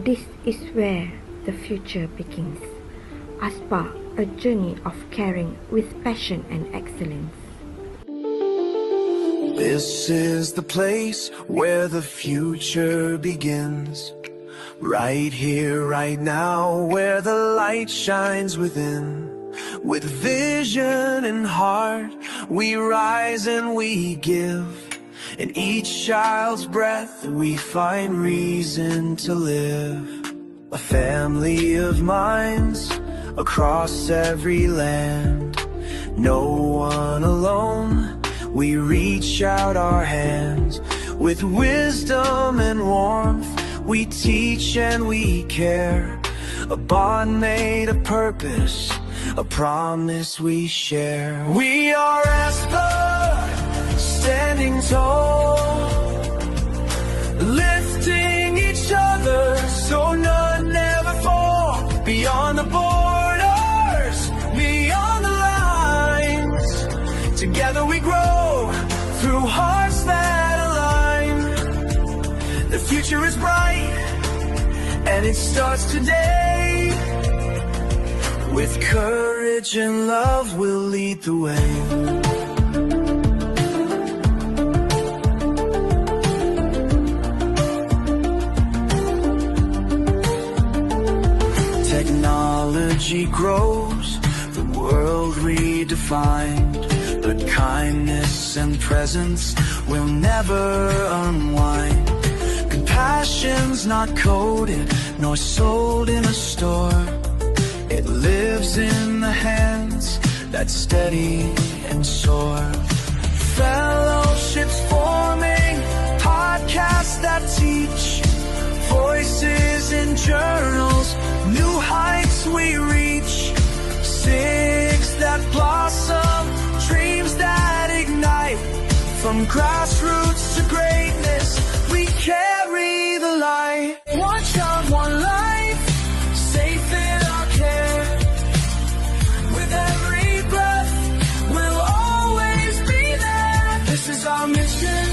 This is where the future begins. ASPA, a journey of caring with passion and excellence. This is the place where the future begins. Right here, right now, where the light shines within. With vision and heart, we rise and we give. In each child's breath, we find reason to live. A family of minds across every land. No one alone, we reach out our hands. With wisdom and warmth, we teach and we care. A bond made of purpose, a promise we share. We are ASPA, standing tall, lifting each other so none ever fall. Beyond the borders, beyond the lines, together we grow through hearts that align. The future is bright, and it starts today. With courage and love, we'll lead the way. Technology grows, the world redefined, but kindness and presence will never unwind. Compassion's not coded, nor sold in a store. It lives in the hands that steady and soar. Fellowships forming, podcasts that teach, voices in journals, new heights we reach. Seeds that blossom, dreams that ignite. From grassroots to greatness, we carry the light. One child, one life, safe in our care. With every breath, we'll always be there. This is our mission,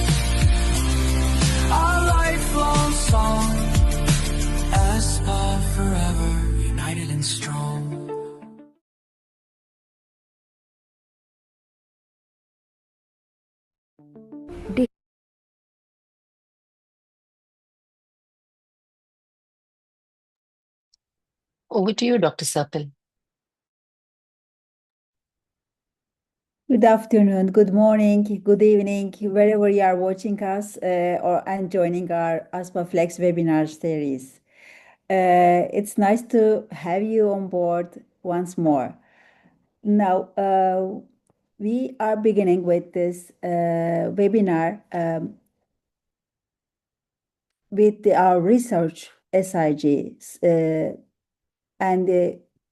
our lifelong song. ASPA forever, united and strong. Over to you, Dr. Sarpil. Good afternoon, good morning, good evening, wherever you are watching us and joining our ASPA Flex webinar series. It's nice to have you on board once more. Now, we are beginning with this webinar with our research SIGs, and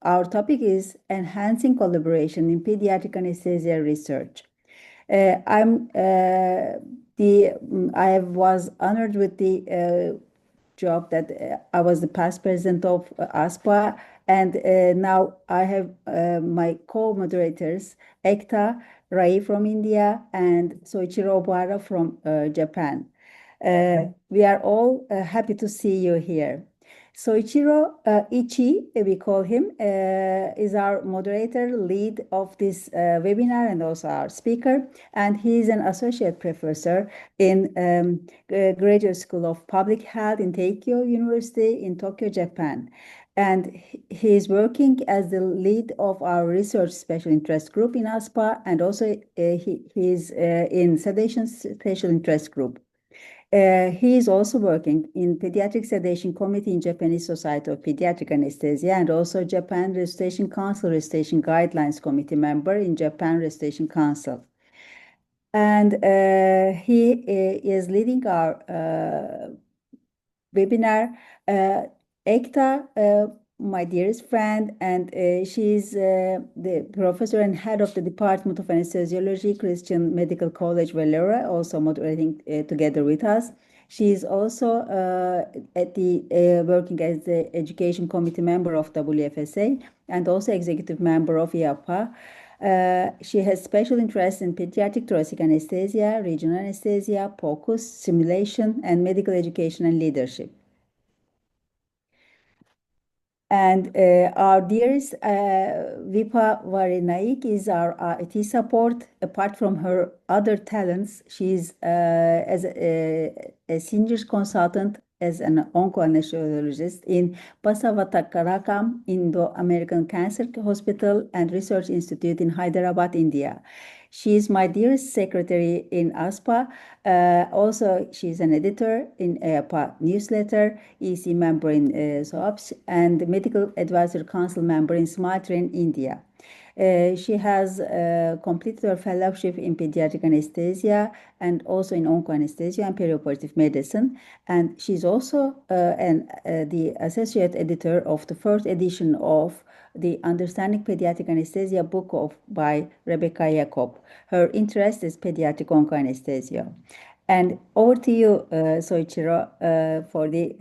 our topic is enhancing collaboration in pediatric anesthesia research. I was honored with the job that I was the past president of ASPA, and now I have my co-moderators, Ekta Rai from India and Soichiro Obara from Japan. We are all happy to see you here. Soichiro Ichi, we call him, is our moderator, lead of this webinar and also our speaker. And he is an associate professor in Graduate School of Public Health in Teikyo University in Tokyo, Japan. And he is working as the lead of our research special interest group in ASPA, and also he is in sedation special interest group. He is also working in Pediatric Sedation Committee in Japanese Society of Pediatric Anesthesia, and also Japan Resuscitation Council Resuscitation Guidelines Committee member in Japan Resuscitation Council. And he is leading our webinar. Ekta, my dearest friend, and she is the professor and head of the Department of Anesthesiology, Christian Medical College, Vellore, also moderating together with us. She is also working as the Education Committee member of WFSA and also executive member of IAPA. She has special interest in pediatric thoracic anesthesia, regional anesthesia, POCUS, simulation, and medical education and leadership. And our dearest Vipa Varenaik is our IT support. Apart from her other talents, she's as a senior consultant as an onco-anesthesiologist in Basavatarakam Indo-American Cancer Hospital and Research Institute in Hyderabad, India. She is my dearest secretary in ASPA. Also, she's an editor in ASPA newsletter, EC member in SOAPS, and medical advisor council member in SMILE-Train, India. She has completed her fellowship in pediatric anesthesia and also in onco-anesthesia and perioperative medicine. And she's also the associate editor of the first edition of the Understanding Pediatric Anesthesia book by Rebecca Jacob. Her interest is pediatric onco-anesthesia. And over to you, Soichiro, for the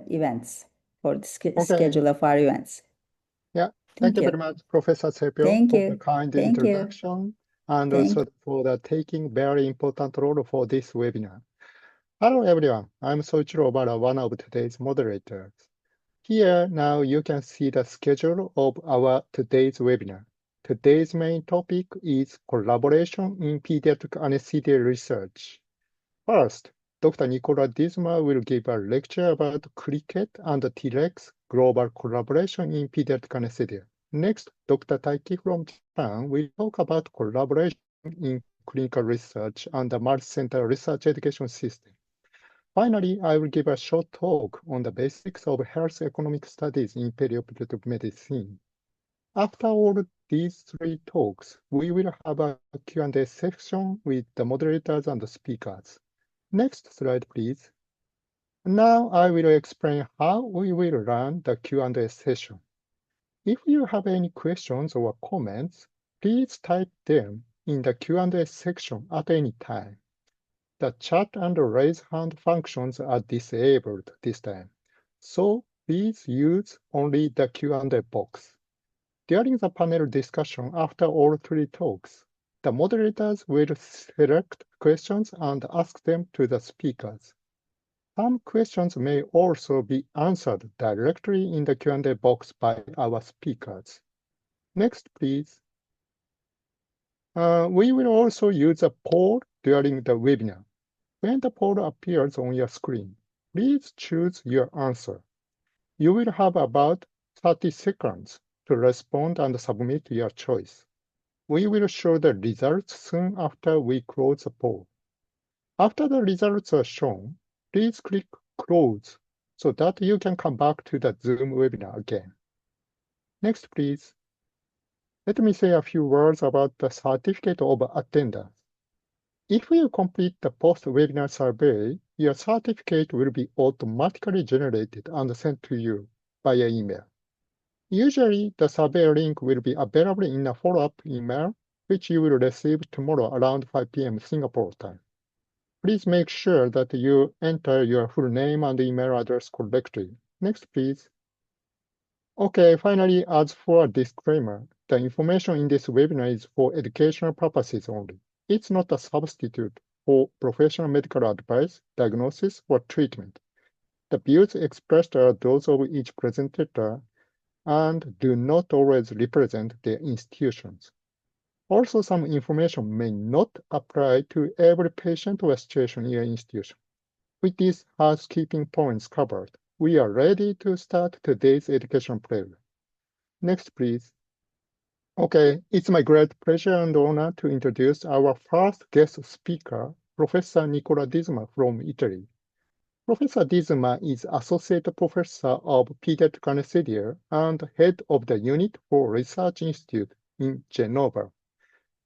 events, for the schedule of our events. Yeah, Thank thank you you. very much, Professor Sepio, Thank for you. the kind Thank you. introduction and Thank also for the taking very important role for this webinar. Hello, everyone. I'm Soichiro Obara, one of today's moderators. Here, now you can see the schedule of our today's webinar. Today's main topic is collaboration in pediatric anesthesia research. First, Dr. Nicola Disma will give a lecture about cricket and T-Rex global collaboration in pediatric anesthesia. Next, Dr. Taiki from Japan will talk about collaboration in clinical research and the multi-center research education system. Finally, I will give a short talk on the basics of health economic studies in perioperative medicine. After all these three talks, we will have a Q&A section with the moderators and the speakers. Next slide, please. Now I will explain how we will run the Q&A session. If you have any questions or comments, please type them in the Q&A section at any time. The chat and raise hand functions are disabled this time, so please use only the Q&A box. During the panel discussion after all three talks, the moderators will select questions and ask them to the speakers. Some questions may also be answered directly in the Q&A box by our speakers. Next, please. We will also use a poll during the webinar. When the poll appears on your screen, please choose your answer. You will have about 30 seconds to respond and submit your choice. We will show the results soon after we close the poll. After the results are shown, please click Close so that you can come back to the Zoom webinar again. Next, please. Let me say a few words about the certificate of attendance. If you complete the post-webinar survey, your certificate will be automatically generated and sent to you via email. Usually, the survey link will be available in a follow-up email, which you will receive tomorrow around 5 p.m. Singapore time. Please make sure that you enter your full name and email address correctly. Next, please. Okay, finally, as for a disclaimer, the information in this webinar is for educational purposes only. It's not a substitute for professional medical advice, diagnosis, or treatment. The views expressed are those of each presenter and do not always represent their institutions. Also, some information may not apply to every patient or situation in your institution. With these housekeeping points covered, we are ready to start today's education program. Next, please. Okay, it's my great pleasure and honor to introduce our first guest speaker, Professor Nicola Disma from Italy. Professor Disma is Associate Professor of Pediatric Anesthesia and Head of the Unit for Research Institute in Genova.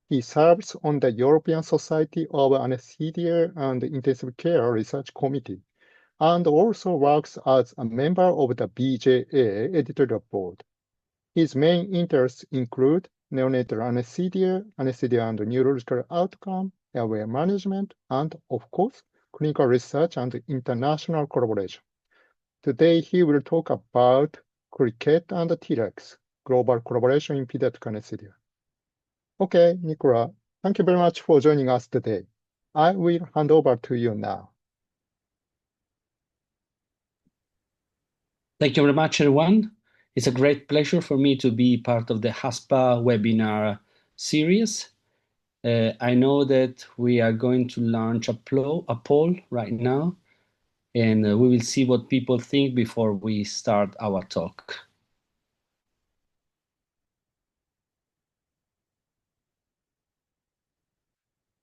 He serves on the European Society of Anesthesia and Intensive Care Research Committee, and also works as a member of the BJA editorial board. His main interests include neonatal anesthesia, anesthesia and neurological outcome, airway management, and, of course, clinical research and international collaboration. Today, he will talk about cricket and T-Rex, global collaboration in pediatric anesthesia. Okay, Nicola, thank you very much for joining us today. I will hand over to you now. Thank you very much, everyone. It's a great pleasure for me to be part of the ASPA webinar series. I know that we are going to launch a poll right now, and we will see what people think before we start our talk.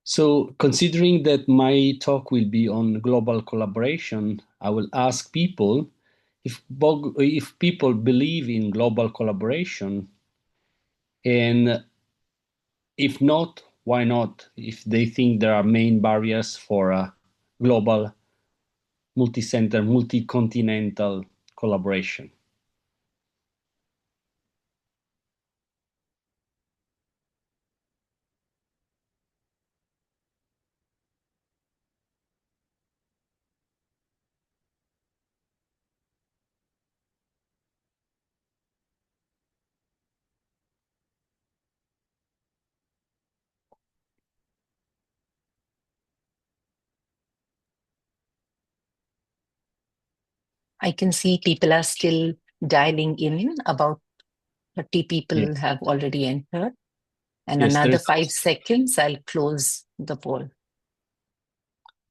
So considering that my talk will be on global collaboration, I will ask people if people believe in global collaboration, and if not, why not? If they think there are main barriers for a global, multi-center, multi-continental collaboration. I can see people are still dialing in. About 30 people Yes. have already entered. And Yes, another 5 seconds, I'll close the poll.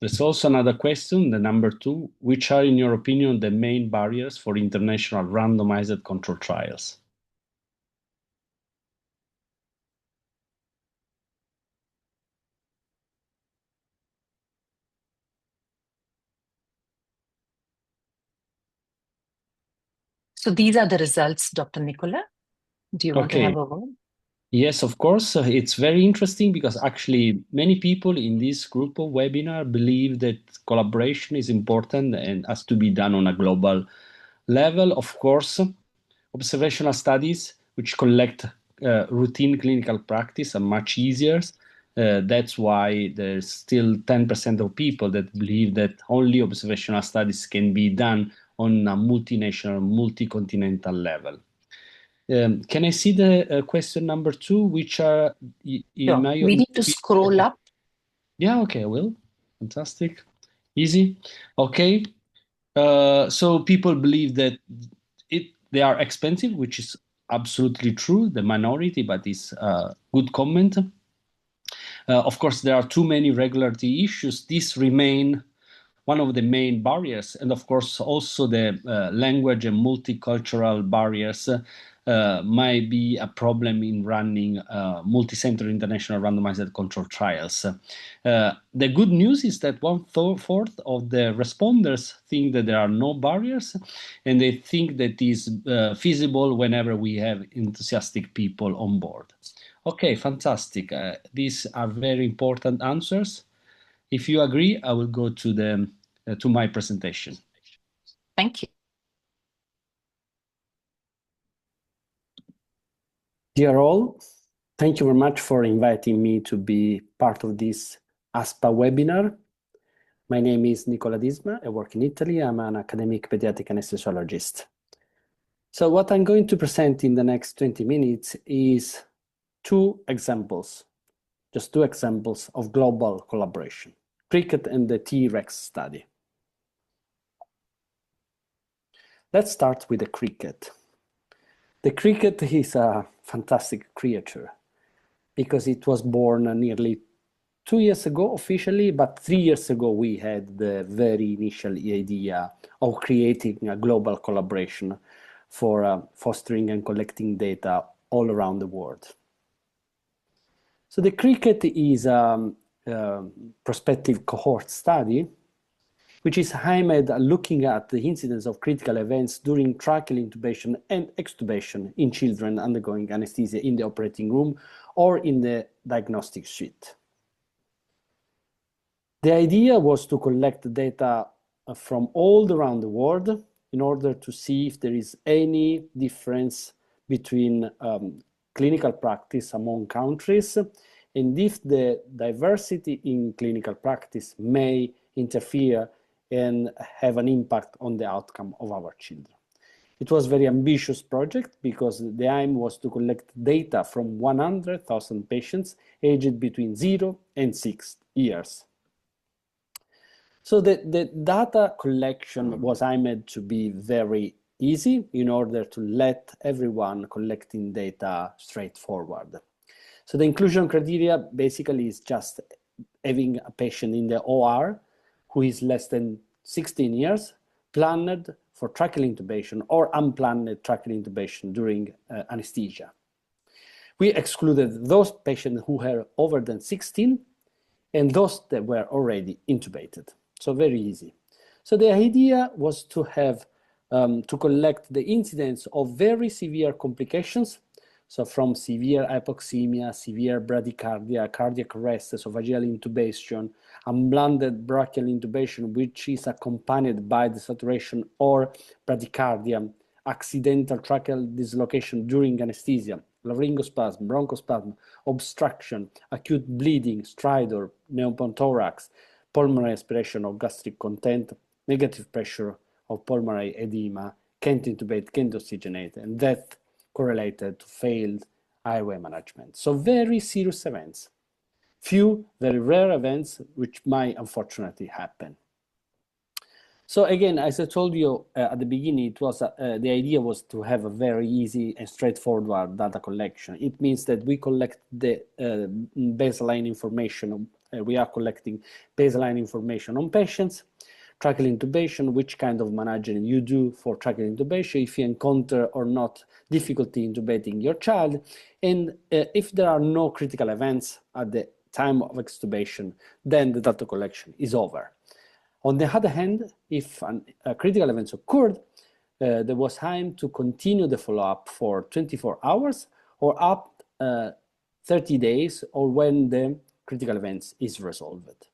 There's also another question, the number 2. Which are, in your opinion, the main barriers for international randomized control trials? So these are the results, Dr. Nicola. Do you want to Okay. have a word? Yes, of course. It's very interesting because actually many people in this group of webinar believe that collaboration is important and has to be done on a global level. Of course, observational studies which collect routine clinical practice are much easier. That's why there's still 10% of people that believe that only observational studies can be done on a multinational, multi-continental level. Can I see the question number 2, which are in my We need to scroll up. Yeah, okay, I will. Fantastic. Easy. Okay. So people believe that they are expensive, which is absolutely true, the minority, but it's a good comment. Of course, there are too many regulatory issues. These remain one of the main barriers, and of course also the language and multicultural barriers might be a problem in running multi-center international randomized control trials. The good news is that 1/4 of the responders think that there are no barriers, and they think that is feasible whenever we have enthusiastic people on board. Okay, fantastic. These are very important answers. If you agree, I will go to my presentation. Thank you. Dear all, thank you very much for inviting me to be part of this ASPA webinar. My name is Nicola Disma. I work in Italy. I'm an academic pediatric anesthesiologist. So what I'm going to present in the next 20 minutes is just two examples of global collaboration, cricket and the T-Rex study. Let's start with the cricket. The cricket is a fantastic creature because it was born nearly 2 years ago officially, but 3 years ago we had the very initial idea of creating a global collaboration for fostering and collecting data all around the world. So the cricket is a prospective cohort study which is aimed at looking at the incidence of critical events during tracheal intubation and extubation in children undergoing anesthesia in the operating room or in the diagnostic suite. The idea was to collect data from all around the world in order to see if there is any difference between clinical practice among countries and if the diversity in clinical practice may interfere and have an impact on the outcome of our children. It was a very ambitious project because the aim was to collect data from 100,000 patients aged between 0 and 6 years. So the data collection was aimed to be very easy in order to let everyone collecting data straightforward. So the inclusion criteria basically is just having a patient in the OR who is less than 16 years, planned for tracheal intubation or unplanned tracheal intubation during anesthesia. We excluded those patients who were over than 16 and those that were already intubated. So very easy. So the idea was to have to collect the incidence of very severe complications, so from severe hypoxemia, severe bradycardia, cardiac arrest, esophageal intubation, unblinded brachial intubation, which is accompanied by desaturation or bradycardia, accidental tracheal dislocation during anesthesia, laryngospasm, bronchospasm, obstruction, acute bleeding, stridor, pneumothorax, pulmonary aspiration or gastric content, negative pressure of pulmonary edema, can't intubate, can't oxygenate, and death correlated to failed airway management. So very serious events. Few very rare events which might unfortunately happen. So again, as I told you at the beginning, it was the idea was to have a very easy and straightforward data collection. It means that we collect the baseline information. We are collecting baseline information on patients, tracheal intubation, which kind of management you do for tracheal intubation, if you encounter or not difficulty intubating your child, and if there are no critical events at the time of extubation, then the data collection is over. On the other hand, if a critical event occurred, there was time to continue the follow-up for 24 hours or up 30 days, or when the critical event is resolved.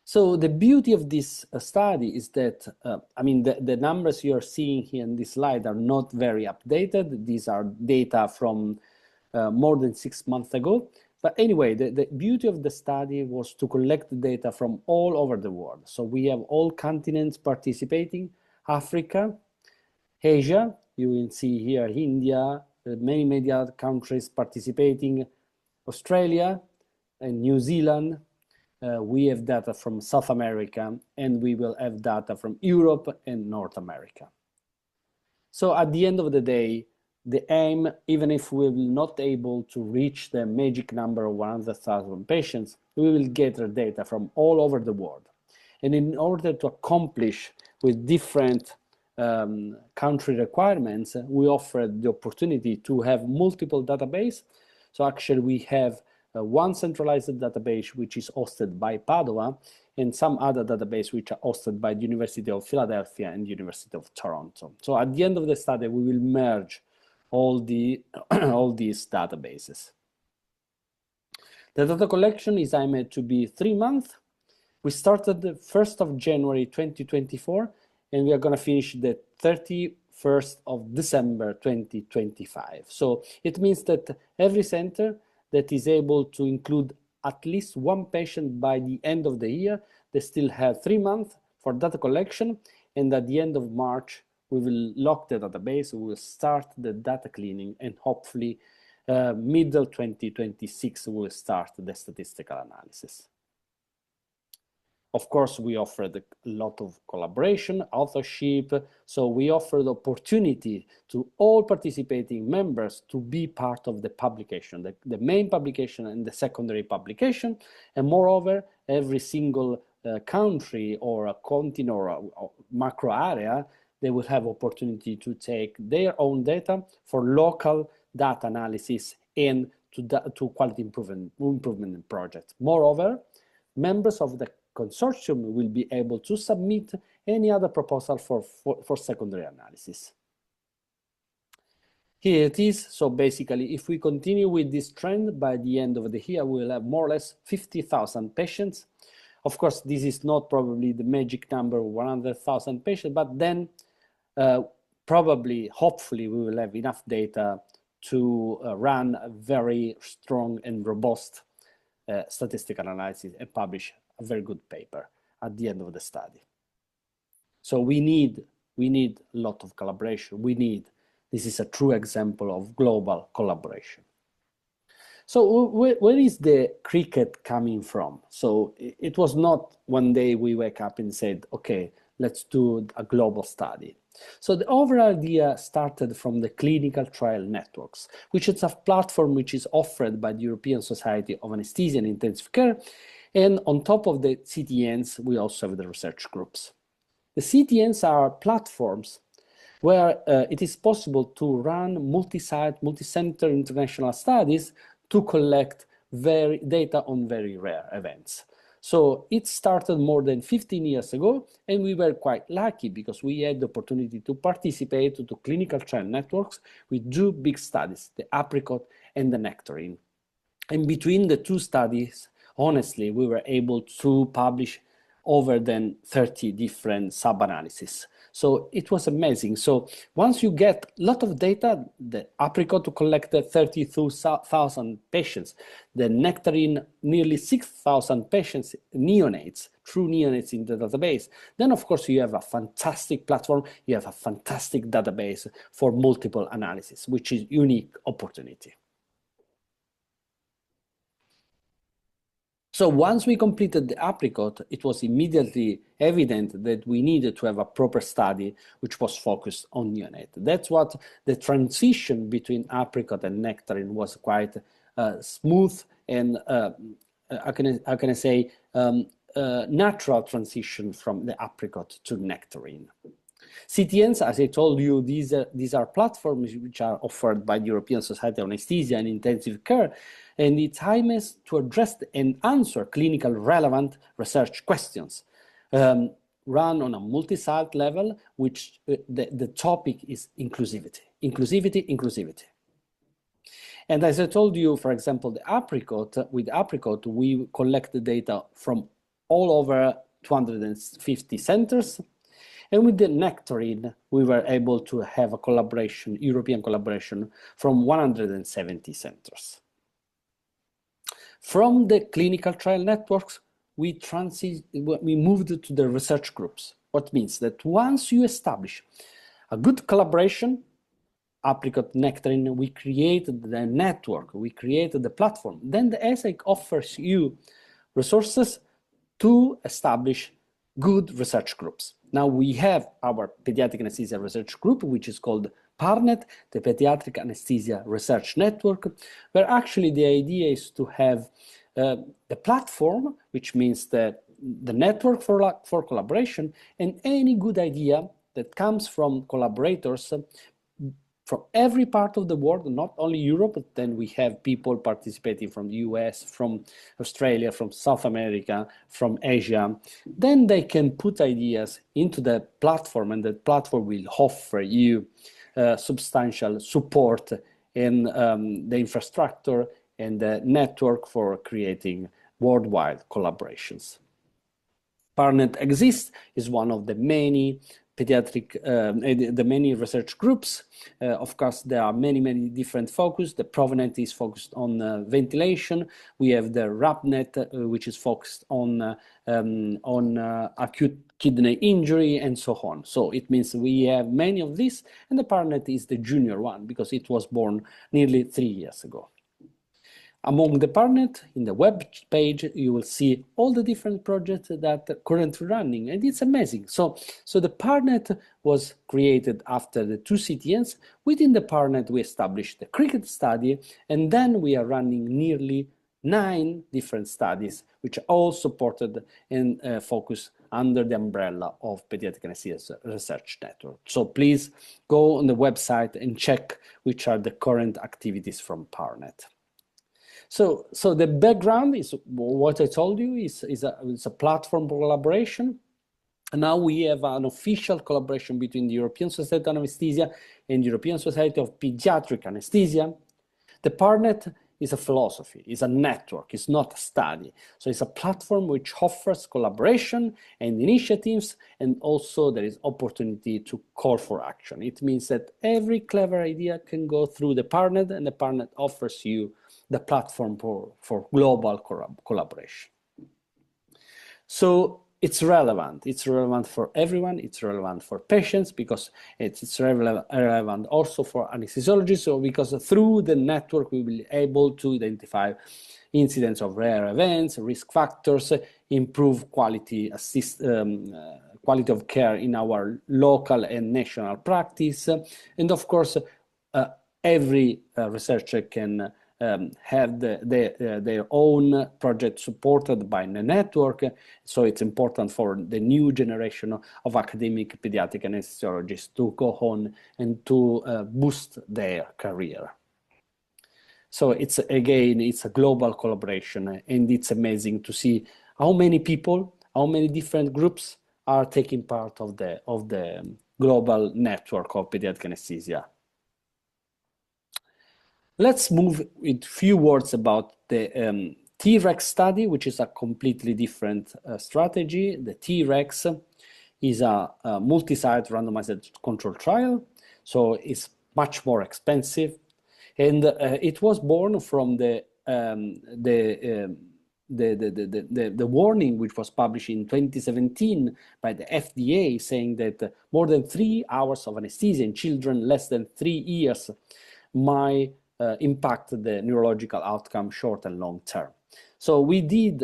So the beauty of this study is that, I mean, the numbers you're seeing here in this slide are not very updated. These are data from more than 6 months ago. But anyway, the beauty of the study was to collect data from all over the world. So we have all continents participating: Africa, Asia, you will see here India, many other countries participating, Australia and New Zealand. We have data from South America, and we will have data from Europe and North America. So at the end of the day, the aim, even if we will not able to reach the magic number of 100,000 patients, we will gather data from all over the world. And in order to accomplish with different country requirements, we offered the opportunity to have multiple databases. So actually we have one centralized database which is hosted by Padua, and some other database which are hosted by the University of Philadelphia and the University of Toronto. So at the end of the study, we will merge all these databases. The data collection is aimed to be 3 months. We started the 1st of January 2024, and we are going to finish the 31st of December 2025. So it means that every center that is able to include at least one patient by the end of the year, they still have 3 months for data collection, and at the end of March, we will lock the database, we will start the data cleaning, and hopefully middle 2026, we will start the statistical analysis. Of course, we offered a lot of collaboration, authorship, so we offer the opportunity to all participating members to be part of the publication, the main publication and the secondary publication, and moreover, every single country or a continent or macro area, they will have opportunity to take their own data for local data analysis and to quality improvement projects. Moreover, members of the consortium will be able to submit any other proposal for secondary analysis. Here it is. So basically, if we continue with this trend, by the end of the year, we will have more or less 50,000 patients. Of course, this is not probably the magic number of 100,000 patients, but then probably, hopefully, we will have enough data to run a very strong and robust statistical analysis and publish a very good paper at the end of the study. So we need a lot of collaboration. This is a true example of global collaboration. So where is the cricket coming from? So it was not one day we wake up and said, okay, let's do a global study. So the overall idea started from the clinical trial networks, which is a platform which is offered by the European Society of Anesthesia and Intensive Care. And on top of the CTNs, we also have the research groups. The CTNs are platforms where it is possible to run multi-site, multi-center international studies to collect data on very rare events. So it started more than 15 years ago, and we were quite lucky because we had the opportunity to participate to clinical trial networks with two big studies, the apricot and the nectarine. And between the two studies, honestly, we were able to publish over than 30 different sub-analyses. So it was amazing. So once you get a lot of data, the apricot collected 32,000 patients, the nectarine nearly 6,000 patients, neonates, true neonates in the database, then of course you have a fantastic platform, you have a fantastic database for multiple analysis, which is unique opportunity. So once we completed the apricot, it was immediately evident that we needed to have a proper study which was focused on neonate. That's what the transition between apricot and nectarine was quite smooth and how can I say natural transition from the apricot to nectarine. CTNs, as I told you, these are platforms which are offered by the European Society of Anesthesia and Intensive Care, and its aims to address and answer clinical relevant research questions. Run on a multi-site level, which the topic is inclusivity, inclusivity, inclusivity. And as I told you, for example, with apricot, we collect the data from all over 250 centers. And with the nectarine, we were able to have a collaboration, European collaboration, from 170 centers. From the clinical trial networks, we moved to the research groups. What means that once you establish a good collaboration, apricot, nectarine, we created the network, we created the platform. Then the ESAC offers you resources to establish good research groups. Now we have our pediatric anesthesia research group, which is called PARNET, the Pediatric Anesthesia Research Network, where actually the idea is to have the platform, which means the network for collaboration, and any good idea that comes from collaborators from every part of the world, not only Europe, but then we have people participating from the US, from Australia, from South America, from Asia. Then they can put ideas into the platform, and the platform will offer you substantial support in the infrastructure and the network for creating worldwide collaborations. PARNET exists, is one of the many pediatric, the many research groups. Of course, there are many different focus. The PROVNET is focused on ventilation. We have the RAPNET, which is focused on acute kidney injury and so on. So it means we have many of these, and the PARNET is the junior one because it was born nearly 3 years ago. Among the PARNET, in the web page, you will see all the different projects that are currently running, and it's amazing. So the PARNET was created after the 2 CTNs. Within the PARNET, we established the cricket study, and then we are running nearly 9 different studies, which are all supported and focused under the umbrella of Pediatric Anesthesia Research Network. So please go on the website and check which are the current activities from PARNET. So the background is what I told you, it's a platform collaboration. And now we have an official collaboration between the European Society of Anesthesia and the European Society of Pediatric Anesthesia. The PARNET is a philosophy, it's a network, it's not a study. So it's a platform which offers collaboration and initiatives, and also there is opportunity to call for action. It means that every clever idea can go through the PARNET, and the PARNET offers you the platform for global collaboration. So it's relevant for everyone, it's relevant for patients because it's relevant also for anesthesiologists, so because through the network we will be able to identify incidents of rare events, risk factors, improve quality quality of care in our local and national practice. And of course, every researcher can have their own project supported by the network. So it's important for the new generation of academic pediatric anesthesiologists to go on and to boost their career. So it's a global collaboration, and it's amazing to see how many people, how many different groups are taking part of the global network of pediatric anesthesia. Let's move with a few words about the T-REX study, which is a completely different strategy. The T-REX is a multi-site randomized control trial, so it's much more expensive. And it was born from the warning which was published in 2017 by the FDA, saying that more than 3 hours of anesthesia in children less than 3 years might impact the neurological outcome short and long term. So we did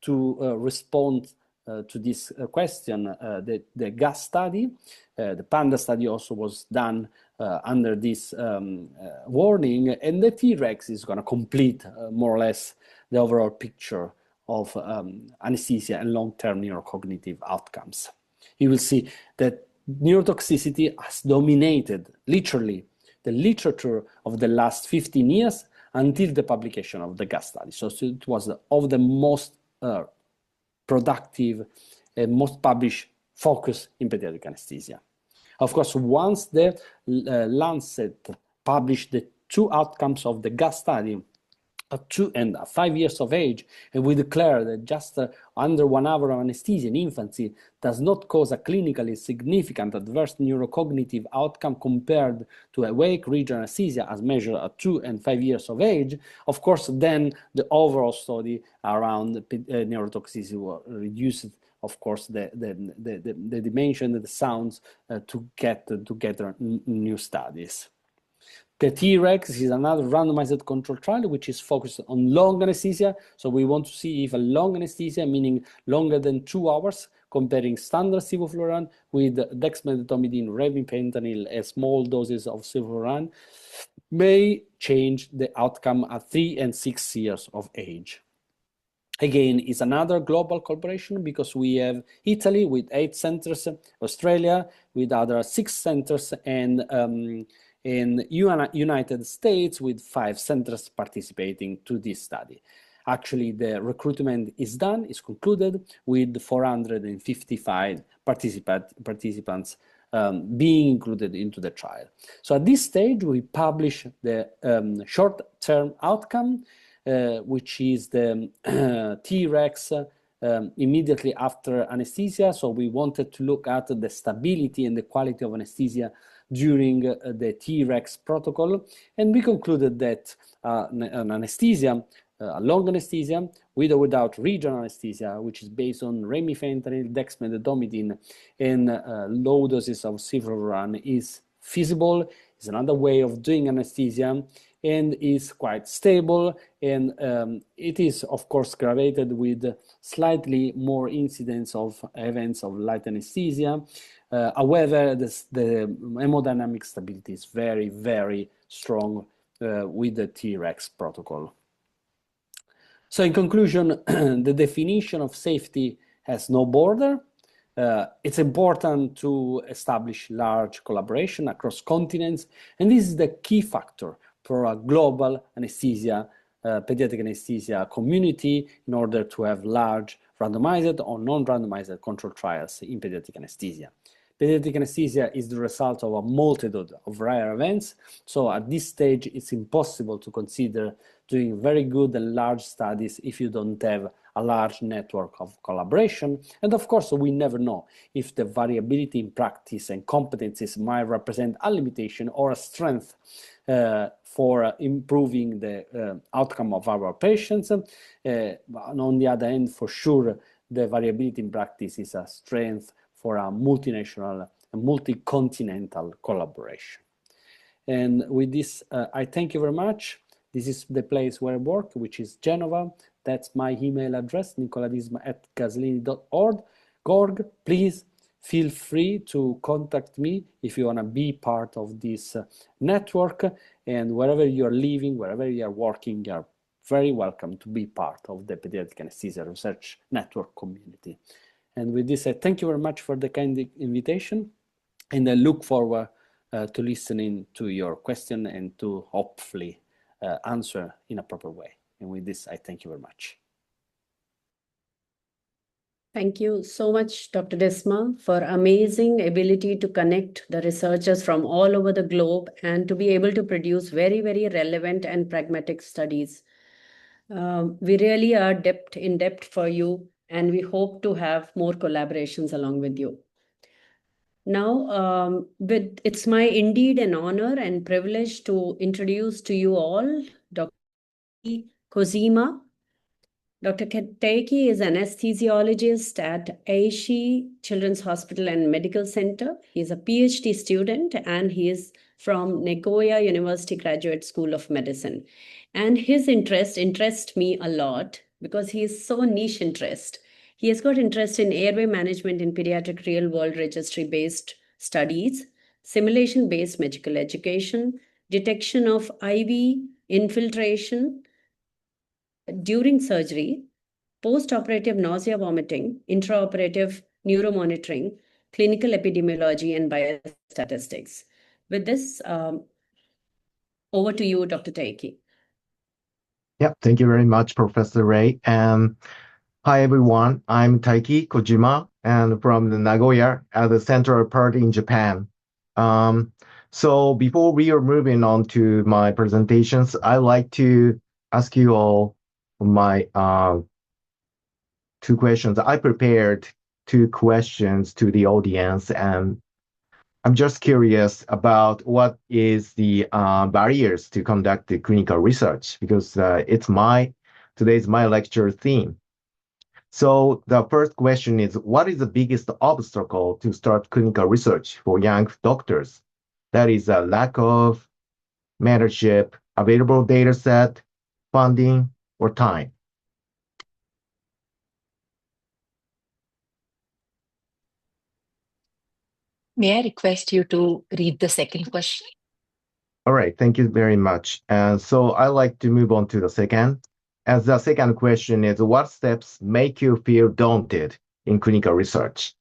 to respond to this question, the GAS study. The PANDA study also was done under this warning, and the T-REX is going to complete more or less the overall picture of anesthesia and long-term neurocognitive outcomes. You will see that neurotoxicity has dominated literally the literature of the last 15 years until the publication of the GAS study. So it was of the most productive and most published focus in pediatric anesthesia. Of course, once the Lancet published the 2 outcomes of the GAS study at 2 and 5 years of age, and we declare that just under 1 hour of anesthesia in infancy does not cause a clinically significant adverse neurocognitive outcome compared to awake regional anesthesia as measured at 2 and 5 years of age. Of course, then the overall study around neurotoxicity was reduced. Of course, the dimension, the sounds to get together new studies. The T-REX is another randomized control trial which is focused on long anesthesia. So we want to see if a long anesthesia, meaning longer than 2 hours, comparing standard sevoflurane with dexmedetomidine, remipenetril, and small doses of sevoflurane, may change the outcome at 3 and 6 years of age. Again, it's another global collaboration because we have Italy with 8 centers, Australia with other 6 centers, and in United States with 5 centers participating to this study. Actually, the recruitment is done, is concluded with 455 participants being included into the trial. So at this stage, we publish the short-term outcome, which is the T-REX immediately after anesthesia. So we wanted to look at the stability and the quality of anesthesia during the T-REX protocol, and we concluded that an anesthesia, a long anesthesia with or without regional anesthesia, which is based on remifentanil, dexmedetomidine, and low doses of sevoflurane, is feasible. It's another way of doing anesthesia and is quite stable, and it is of course gradated with slightly more incidence of events of light anesthesia. However, the hemodynamic stability is very, very strong with the T-REX protocol. So in conclusion, the definition of safety has no border. It's important to establish large collaboration across continents, and this is the key factor for a global anesthesia, pediatric anesthesia community in order to have large randomized or non-randomized control trials in pediatric anesthesia. Pediatric anesthesia is the result of a multitude of rare events, so at this stage it's impossible to consider doing very good and large studies if you don't have a large network of collaboration. And of course, we never know if the variability in practice and competencies might represent a limitation or a strength for improving the outcome of our patients. And on the other hand, for sure, the variability in practice is a strength for a multinational and multi-continental collaboration. And with this, I thank you very much. This is the place where I work, which is Genova. That's my email address, nicoladisma@gaslini.org. Please feel free to contact me if you want to be part of this network. And wherever you're living, wherever you're working, you're very welcome to be part of the Pediatric Anesthesia Research Network community. And with this, I thank you very much for the kind invitation, and I look forward to listening to your question and to hopefully answer in a proper way. And with this, I thank you very much. Thank you so much, Dr. Desma, for amazing ability to connect the researchers from all over the globe and to be able to produce very, very relevant and pragmatic studies. We really are in depth for you, and we hope to have more collaborations along with you. Now, it's my indeed an honor and privilege to introduce to you all Dr. Kozima. Dr. Taiki is an anesthesiologist at Aishi Children's Hospital and Medical Center. He's a PhD student and he is from Nagoya University Graduate School of Medicine. And his interests me a lot because he is so niche interest. He has got interest in airway management in pediatric real-world registry-based studies, simulation-based medical education, detection of IV infiltration during surgery, post-operative nausea vomiting, intraoperative neuromonitoring, clinical epidemiology, and biostatistics. With this, over to you, Dr. Taiki. Yeah, thank you very much, Professor Ray. Hi, everyone. I'm Taiki Kojima, and from the Nagoya at the central part in Japan. So before we are moving on to my presentations, I'd like to ask you all my two questions. I prepared two questions to the audience, and I'm just curious about what is the barriers to conduct the clinical research, because today's my lecture theme. So the first question is, what is the biggest obstacle to start clinical research for young doctors? That is a lack of mentorship, available data set, funding, or time. May I request you to read the second question? All right, thank you very much. And so I'd like to move on to the second. As the second question is, what steps make you feel daunted in clinical research?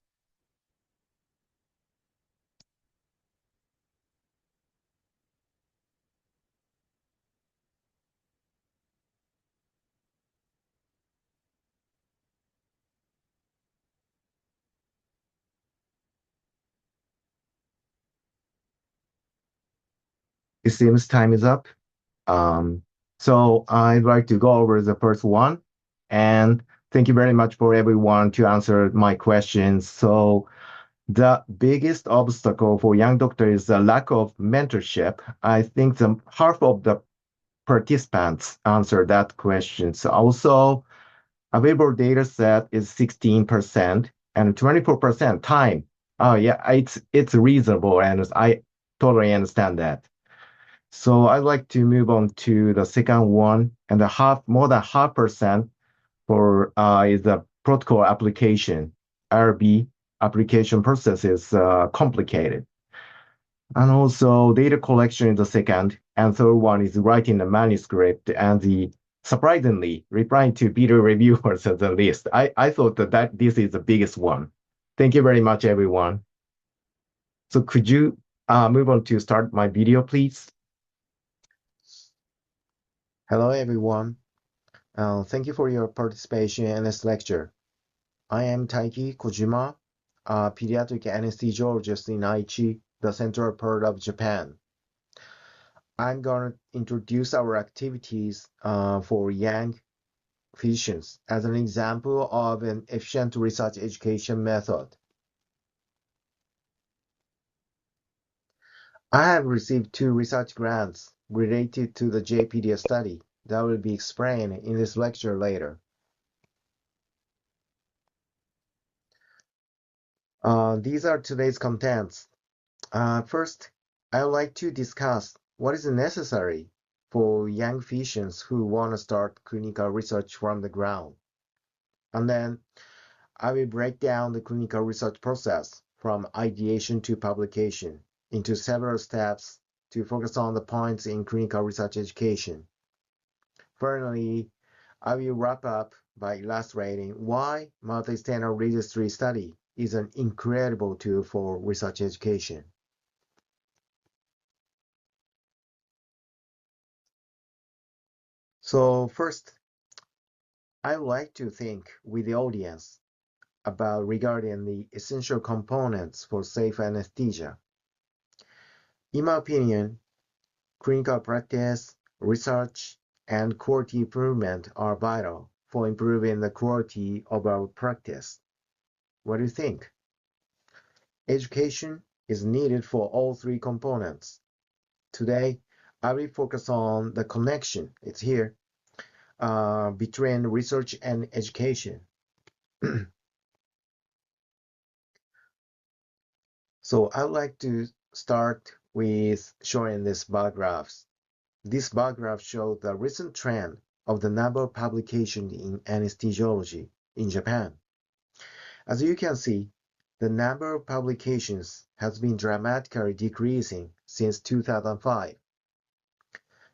It seems time is up. So I'd like to go over the first one. And thank you very much for everyone to answer my questions. So the biggest obstacle for young doctors is the lack of mentorship. I think half of the participants answered that question. So also, available data set is 16% and 24% time. Oh yeah, it's reasonable, and I totally understand that. So I'd like to move on to the second one, and more than 0.5% for is the protocol application. RB application process is complicated. And also data collection is the second, and third one is writing the manuscript, and surprisingly, replying to peer reviewers is the least. I thought that this is the biggest one. Thank you very much, everyone. So could you move on to start my video, please? Hello, everyone. Thank you for your participation in this lecture. I am Taiki Kojima, a pediatric anesthesiologist in Aichi, the central part of Japan. I'm going to introduce our activities for young physicians as an example of an efficient research education method. I have received 2 research grants related to the JPDA study that will be explained in this lecture later. These are today's contents. First, I would like to discuss what is necessary for young physicians who want to start clinical research from the ground. And then I will break down the clinical research process from ideation to publication into several steps to focus on the points in clinical research education. Finally, I will wrap up by illustrating why multi-standard registry study is an incredible tool for research education. So first, I would like to think with the audience about regarding the essential components for safe anesthesia. In my opinion, clinical practice, research, and quality improvement are vital for improving the quality of our practice. What do you think? Education is needed for all three components. Today, I will focus on the connection, it's here, between research and education. So I would like to start with showing these bar graphs. This bar graph shows the recent trend of the number of publications in anesthesiology in Japan. As you can see, the number of publications has been dramatically decreasing since 2005.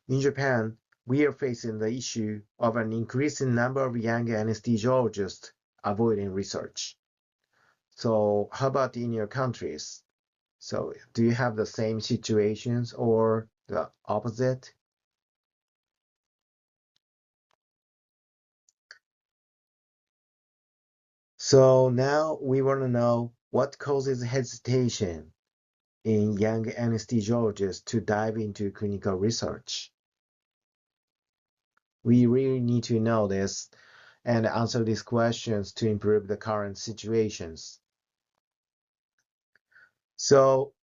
In Japan, we are facing the issue of an increasing number of young anesthesiologists avoiding research. So how about in your countries? So do you have the same situations or the opposite? So now we want to know what causes hesitation in young anesthesiologists to dive into clinical research. We really need to know this and answer these questions to improve the current situations. So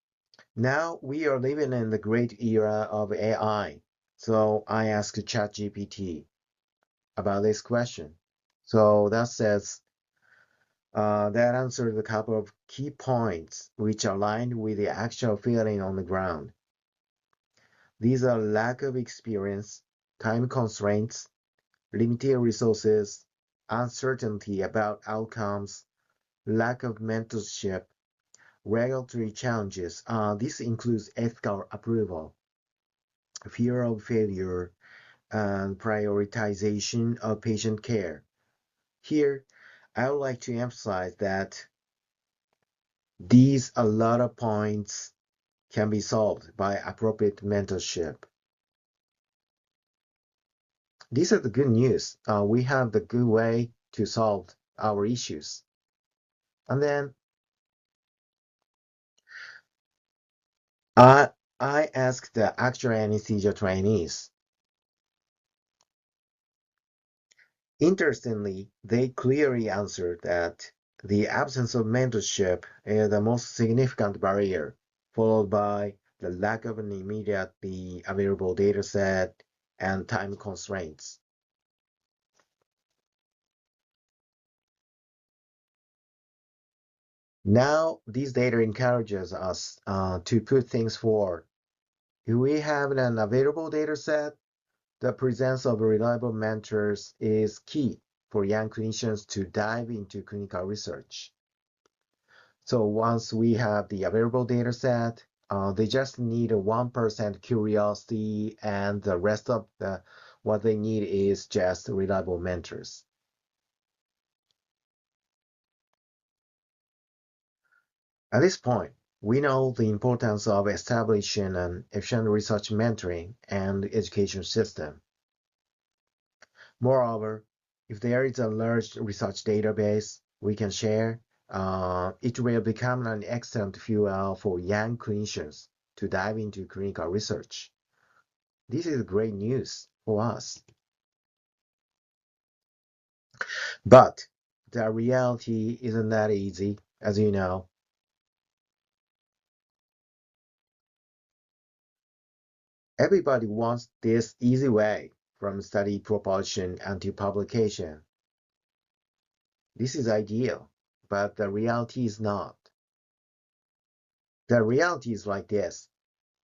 now we are living in the great era of AI. So I asked ChatGPT about this question. So that says, that answers a couple of key points which aligned with the actual feeling on the ground. These are lack of experience, time constraints, limited resources, uncertainty about outcomes, lack of mentorship, regulatory challenges. This includes ethical approval, fear of failure, and prioritization of patient care. Here, I would like to emphasize that these a lot of points can be solved by appropriate mentorship. These are the good news. We have the good way to solve our issues. And then I asked the actual anesthesia trainees. Interestingly, they clearly answered that the absence of mentorship is the most significant barrier, followed by the lack of an immediately available data set and time constraints. Now, this data encourages us to put things forward. If we have an available data set, the presence of reliable mentors is key for young clinicians to dive into clinical research. So once we have the available data set, they just need a 1% curiosity, and the rest of what they need is just reliable mentors. At this point, we know the importance of establishing an efficient research mentoring and education system. Moreover, if there is a large research database we can share, it will become an excellent fuel for young clinicians to dive into clinical research. This is great news for us. But the reality isn't that easy, as you know. Everybody wants this easy way from study propulsion until publication. This is ideal, but the reality is not. The reality is like this.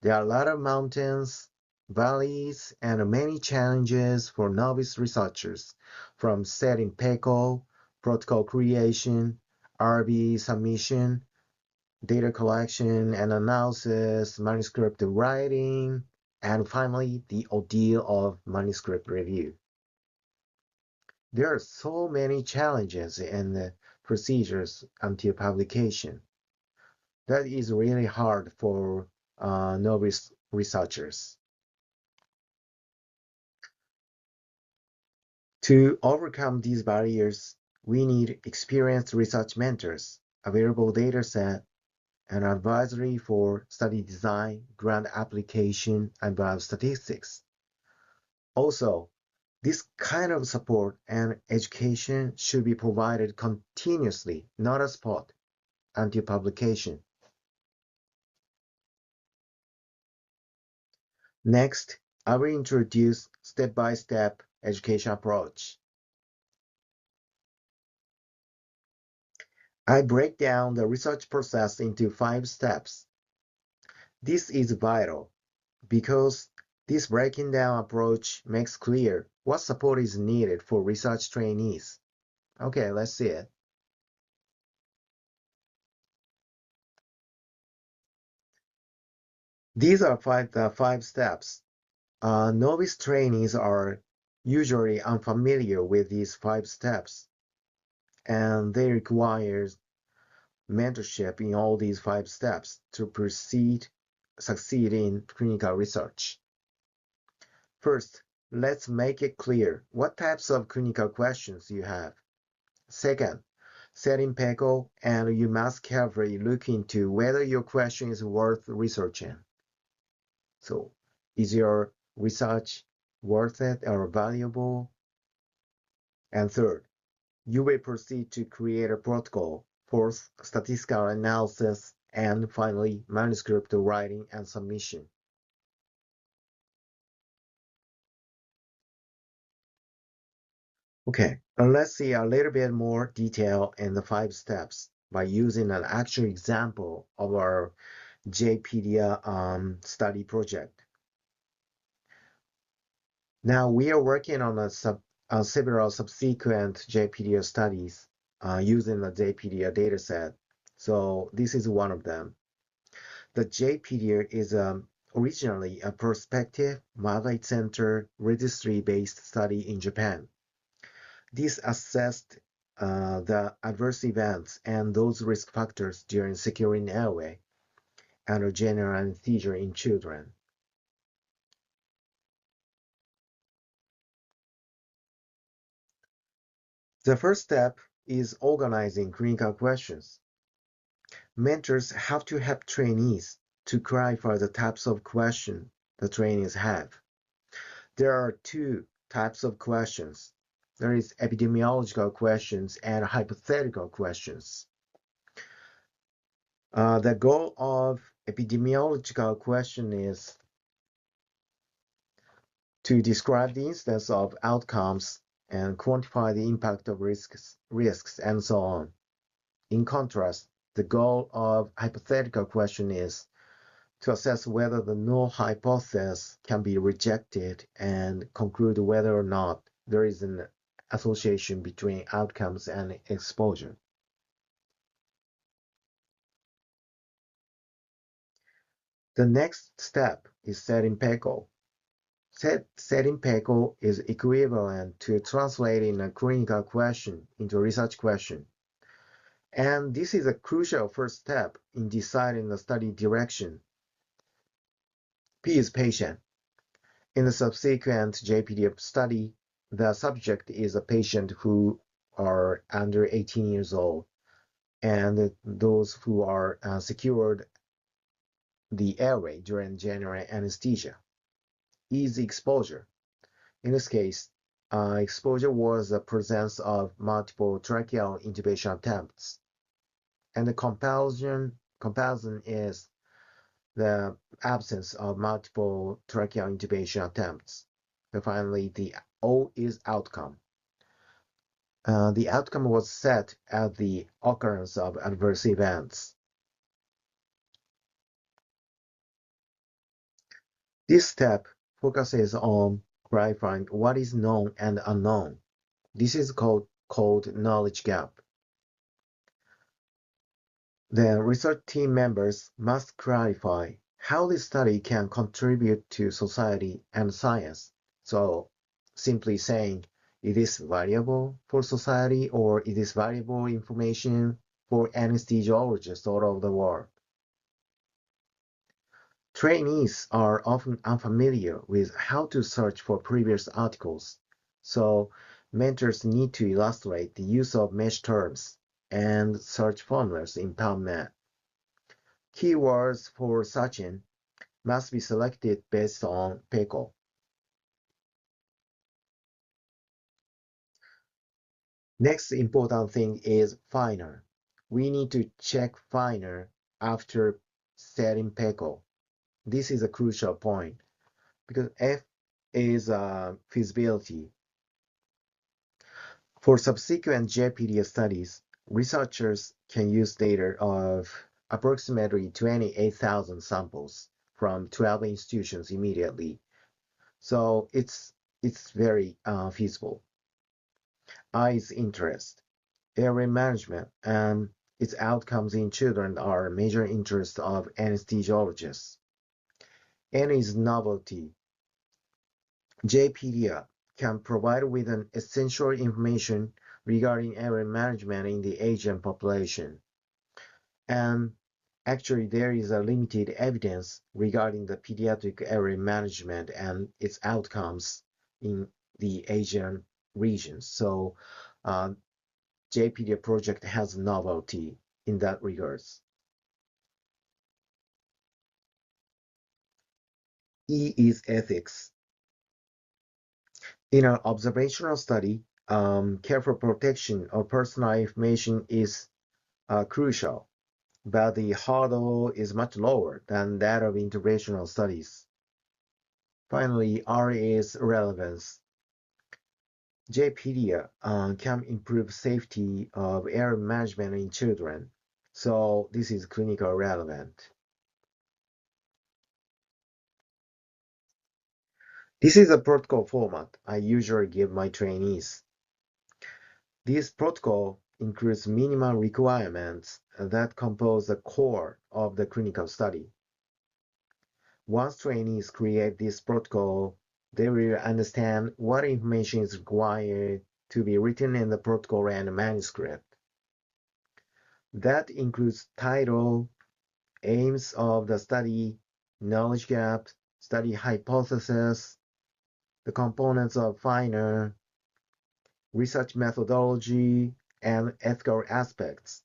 There are a lot of mountains, valleys, and many challenges for novice researchers, from setting PECO, protocol creation, RB submission, data collection and analysis, manuscript writing, and finally, the ordeal of manuscript review. There are so many challenges and procedures until publication. That is really hard for novice researchers. To overcome these barriers, we need experienced research mentors, available dataset, and advisory for study design, grant application, and biostatistics. Also, this kind of support and education should be provided continuously, not a spot, until publication. Next, I will introduce step-by-step education approach. I break down the research process into 5 steps. This is vital because this breaking down approach makes clear what support is needed for research trainees. Okay, let's see it. These are the 5 steps. Novice trainees are usually unfamiliar with these 5 steps, and they require mentorship in all these 5 steps to succeed in clinical research. First, let's make it clear what types of clinical questions you have. Second, set in PECO, and you must carefully look into whether your question is worth researching. So, is your research worth it or valuable? And third, you will proceed to create a protocol for statistical analysis and finally manuscript writing and submission. Okay, let's see a little bit more detail in the 5 steps by using an actual example of our JPedia study project. Now we are working on several subsequent JPedia studies using the JPedia dataset. So this is one of them. The JPedia is originally a prospective multi-center registry-based study in Japan. This assessed the adverse events and those risk factors during securing airway and general anesthesia in children. The first step is organizing clinical questions. Mentors have to help trainees to clarify the types of questions the trainees have. There are 2 types of questions. There is epidemiological questions and hypothetical questions. The goal of epidemiological question is to describe the instance of outcomes and quantify the impact of risks, and so on. In contrast, the goal of hypothetical question is to assess whether the null hypothesis can be rejected and conclude whether or not there is an association between outcomes and exposure. The next step is setting PECO. Setting PECO is equivalent to translating a clinical question into a research question. And this is a crucial first step in deciding the study direction. P is patient. In the subsequent JPDF study, the subject is a patient who are under 18 years old, and those who are secured the airway during general anesthesia. E is exposure. In this case, exposure was the presence of multiple tracheal intubation attempts. And the comparison is the absence of multiple tracheal intubation attempts. And finally, the O is outcome. The outcome was set at the occurrence of adverse events. This step focuses on clarifying what is known and unknown. This is called knowledge gap. The research team members must clarify how this study can contribute to society and science. So, simply saying it is valuable for society or it is valuable information for anesthesiologists all over the world. Trainees are often unfamiliar with how to search for previous articles, so mentors need to illustrate the use of mesh terms and search formulas in PubMed. Keywords for searching must be selected based on PECO. Next important thing is Finer. We need to check Finer after setting PECO. This is a crucial point because F is feasibility. For subsequent JPDA studies, researchers can use data of approximately 28,000 samples from 12 institutions immediately. So it's very feasible. I is interest. Area management and its outcomes in children are major interests of anesthesiologists. N is novelty. JPDA can provide with an essential information regarding area management in the Asian population. And actually, there is a limited evidence regarding the pediatric area management and its outcomes in the Asian regions. So, JPDA project has novelty in that regards. E is ethics. In an observational study, careful protection of personal information is crucial, but the hurdle is much lower than that of interventional studies. Finally, R is relevance. JPDA can improve safety of area management in children, so this is clinical relevant. This is a protocol format I usually give my trainees. This protocol includes minimum requirements that compose the core of the clinical study. Once trainees create this protocol, they will understand what information is required to be written in the protocol and manuscript. That includes title, aims of the study, knowledge gaps, study hypothesis, the components of Finer, research methodology, and ethical aspects.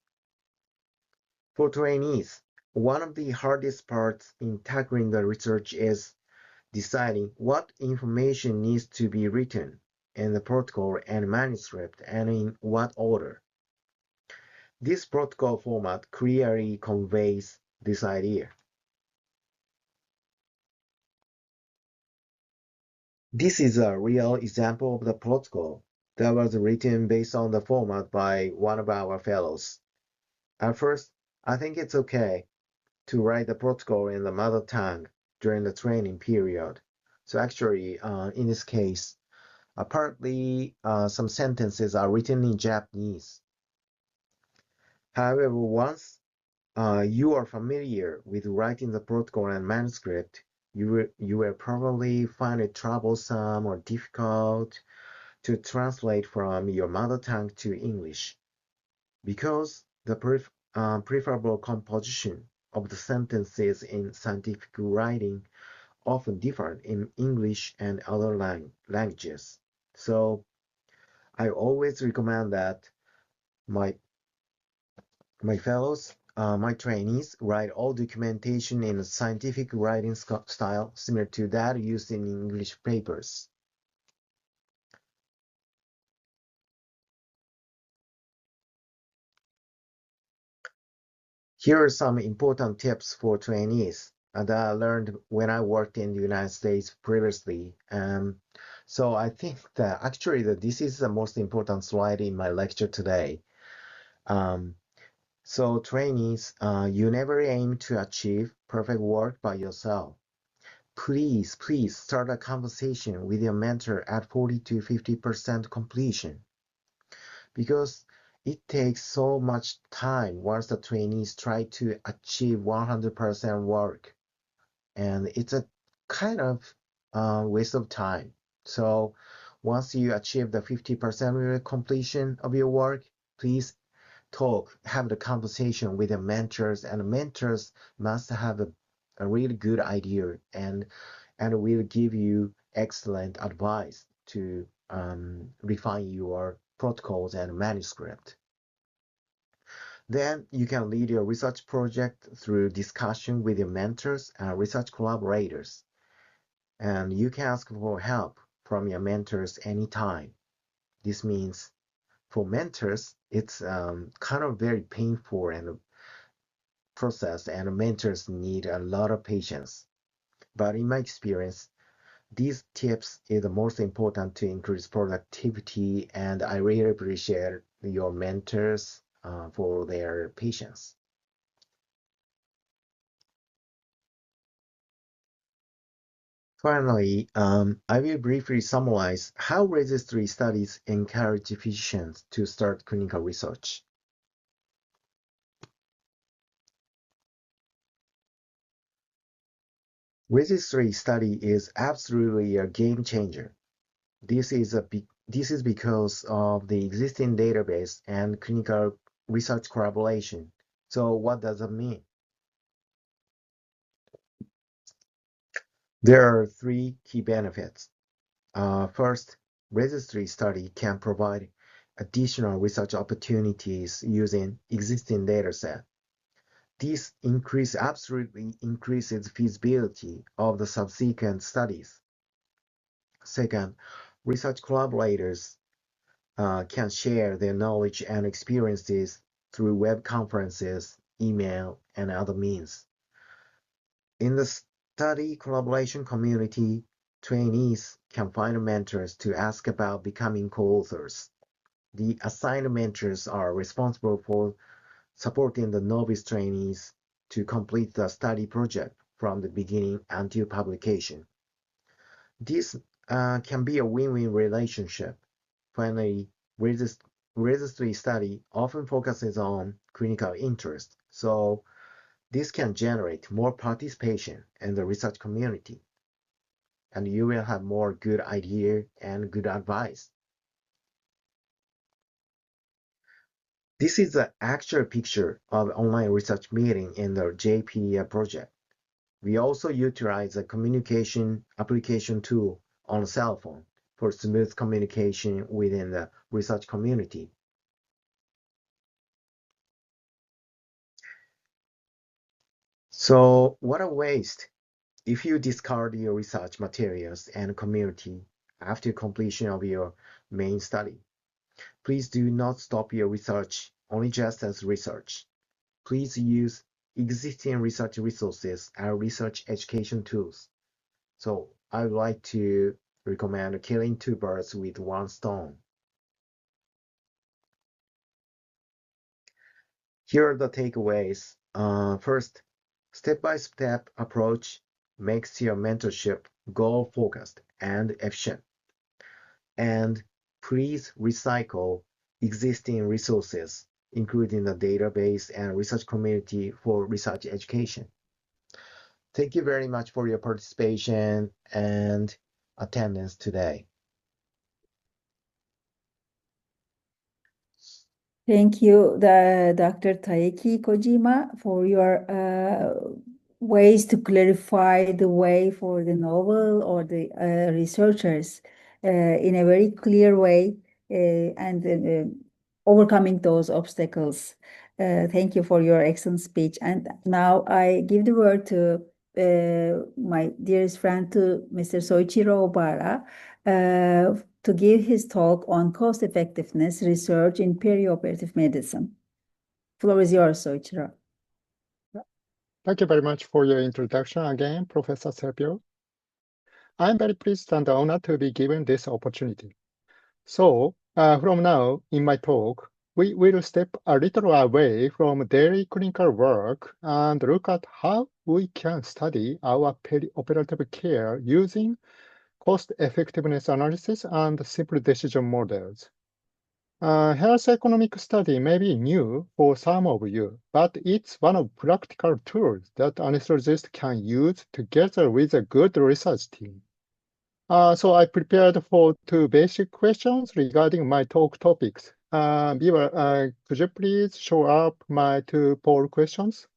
For trainees, one of the hardest parts in tackling the research is deciding what information needs to be written in the protocol and manuscript and in what order. This protocol format clearly conveys this idea. This is a real example of the protocol that was written based on the format by one of our fellows. At first, I think it's okay to write the protocol in the mother tongue during the training period. So actually, in this case, apparently some sentences are written in Japanese. However, once you are familiar with writing the protocol and manuscript, you will probably find it troublesome or difficult to translate from your mother tongue to English because the preferable composition of the sentences in scientific writing often differ in English and other languages. So I always recommend that my fellows, my trainees, write all documentation in a scientific writing style similar to that used in English papers. Here are some important tips for trainees that I learned when I worked in the United States previously. So I think that actually this is the most important slide in my lecture today. So trainees, you never aim to achieve perfect work by yourself. Please start a conversation with your mentor at 40 to 50% completion. Because it takes so much time once the trainees try to achieve 100% work, and it's a kind of waste of time. So once you achieve the 50% completion of your work, please have the conversation with the mentors, and the mentors must have a really good idea and will give you excellent advice to refine your protocols and manuscript. Then you can lead your research project through discussion with your mentors and research collaborators. And you can ask for help from your mentors anytime. This means for mentors, it's kind of very painful and process, and mentors need a lot of patience. But in my experience, these tips is the most important to increase productivity, and I really appreciate your mentors for their patience. Finally, I will briefly summarize how registry studies encourage physicians to start clinical research. Registry study is absolutely a game changer. This is because of the existing database and clinical research collaboration. So what does it mean? There are three key benefits. First, registry study can provide additional research opportunities using existing dataset. This absolutely increases feasibility of the subsequent studies. Second, research collaborators can share their knowledge and experiences through web conferences, email, and other means. In the study collaboration community, trainees can find mentors to ask about becoming co-authors. The assigned mentors are responsible for supporting the novice trainees to complete the study project from the beginning until publication. This can be a win-win relationship. Finally, registry study often focuses on clinical interest, so this can generate more participation in the research community, and you will have more good idea and good advice. This is the actual picture of online research meeting in the JP project. We also utilize a communication application tool on a cell phone for smooth communication within the research community. So what a waste if you discard your research materials and community after completion of your main study. Please do not stop your research only just as research. Please use existing research resources and research education tools. So I would like to recommend killing two birds with one stone. Here are the takeaways. First, step-by-step approach makes your mentorship goal-focused and efficient. And please recycle existing resources, including the database and research community for research education. Thank you very much for your participation and attendance today. Thank you, Dr. Taiki Kojima, for your ways to clarify the way for the novel or the researchers in a very clear way and overcoming those obstacles. Thank you for your excellent speech. And now I give the word to my dearest friend, to Mr. Soichiro Obara, to give his talk on cost effectiveness research in perioperative medicine. Floor is yours, Soichiro. Thank you very much for your introduction again, Professor Serpio. I'm very pleased and honored to be given this opportunity. So, from now in my talk, we will step a little away from daily clinical work and look at how we can study our perioperative care using cost effectiveness analysis and simple decision models. Health economic study may be new for some of you, but it's one of practical tools that anesthesiologists can use together with a good research team. So I prepared for 2 basic questions regarding my talk topics. Biba, could you please show up my 2 poll questions?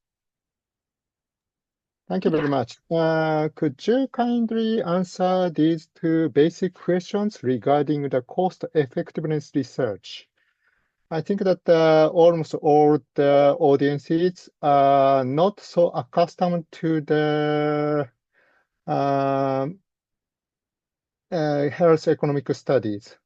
Thank you very much. Could you kindly answer these 2 basic questions regarding the cost effectiveness research? I think that almost all the audiences are not so accustomed to the health economic studies.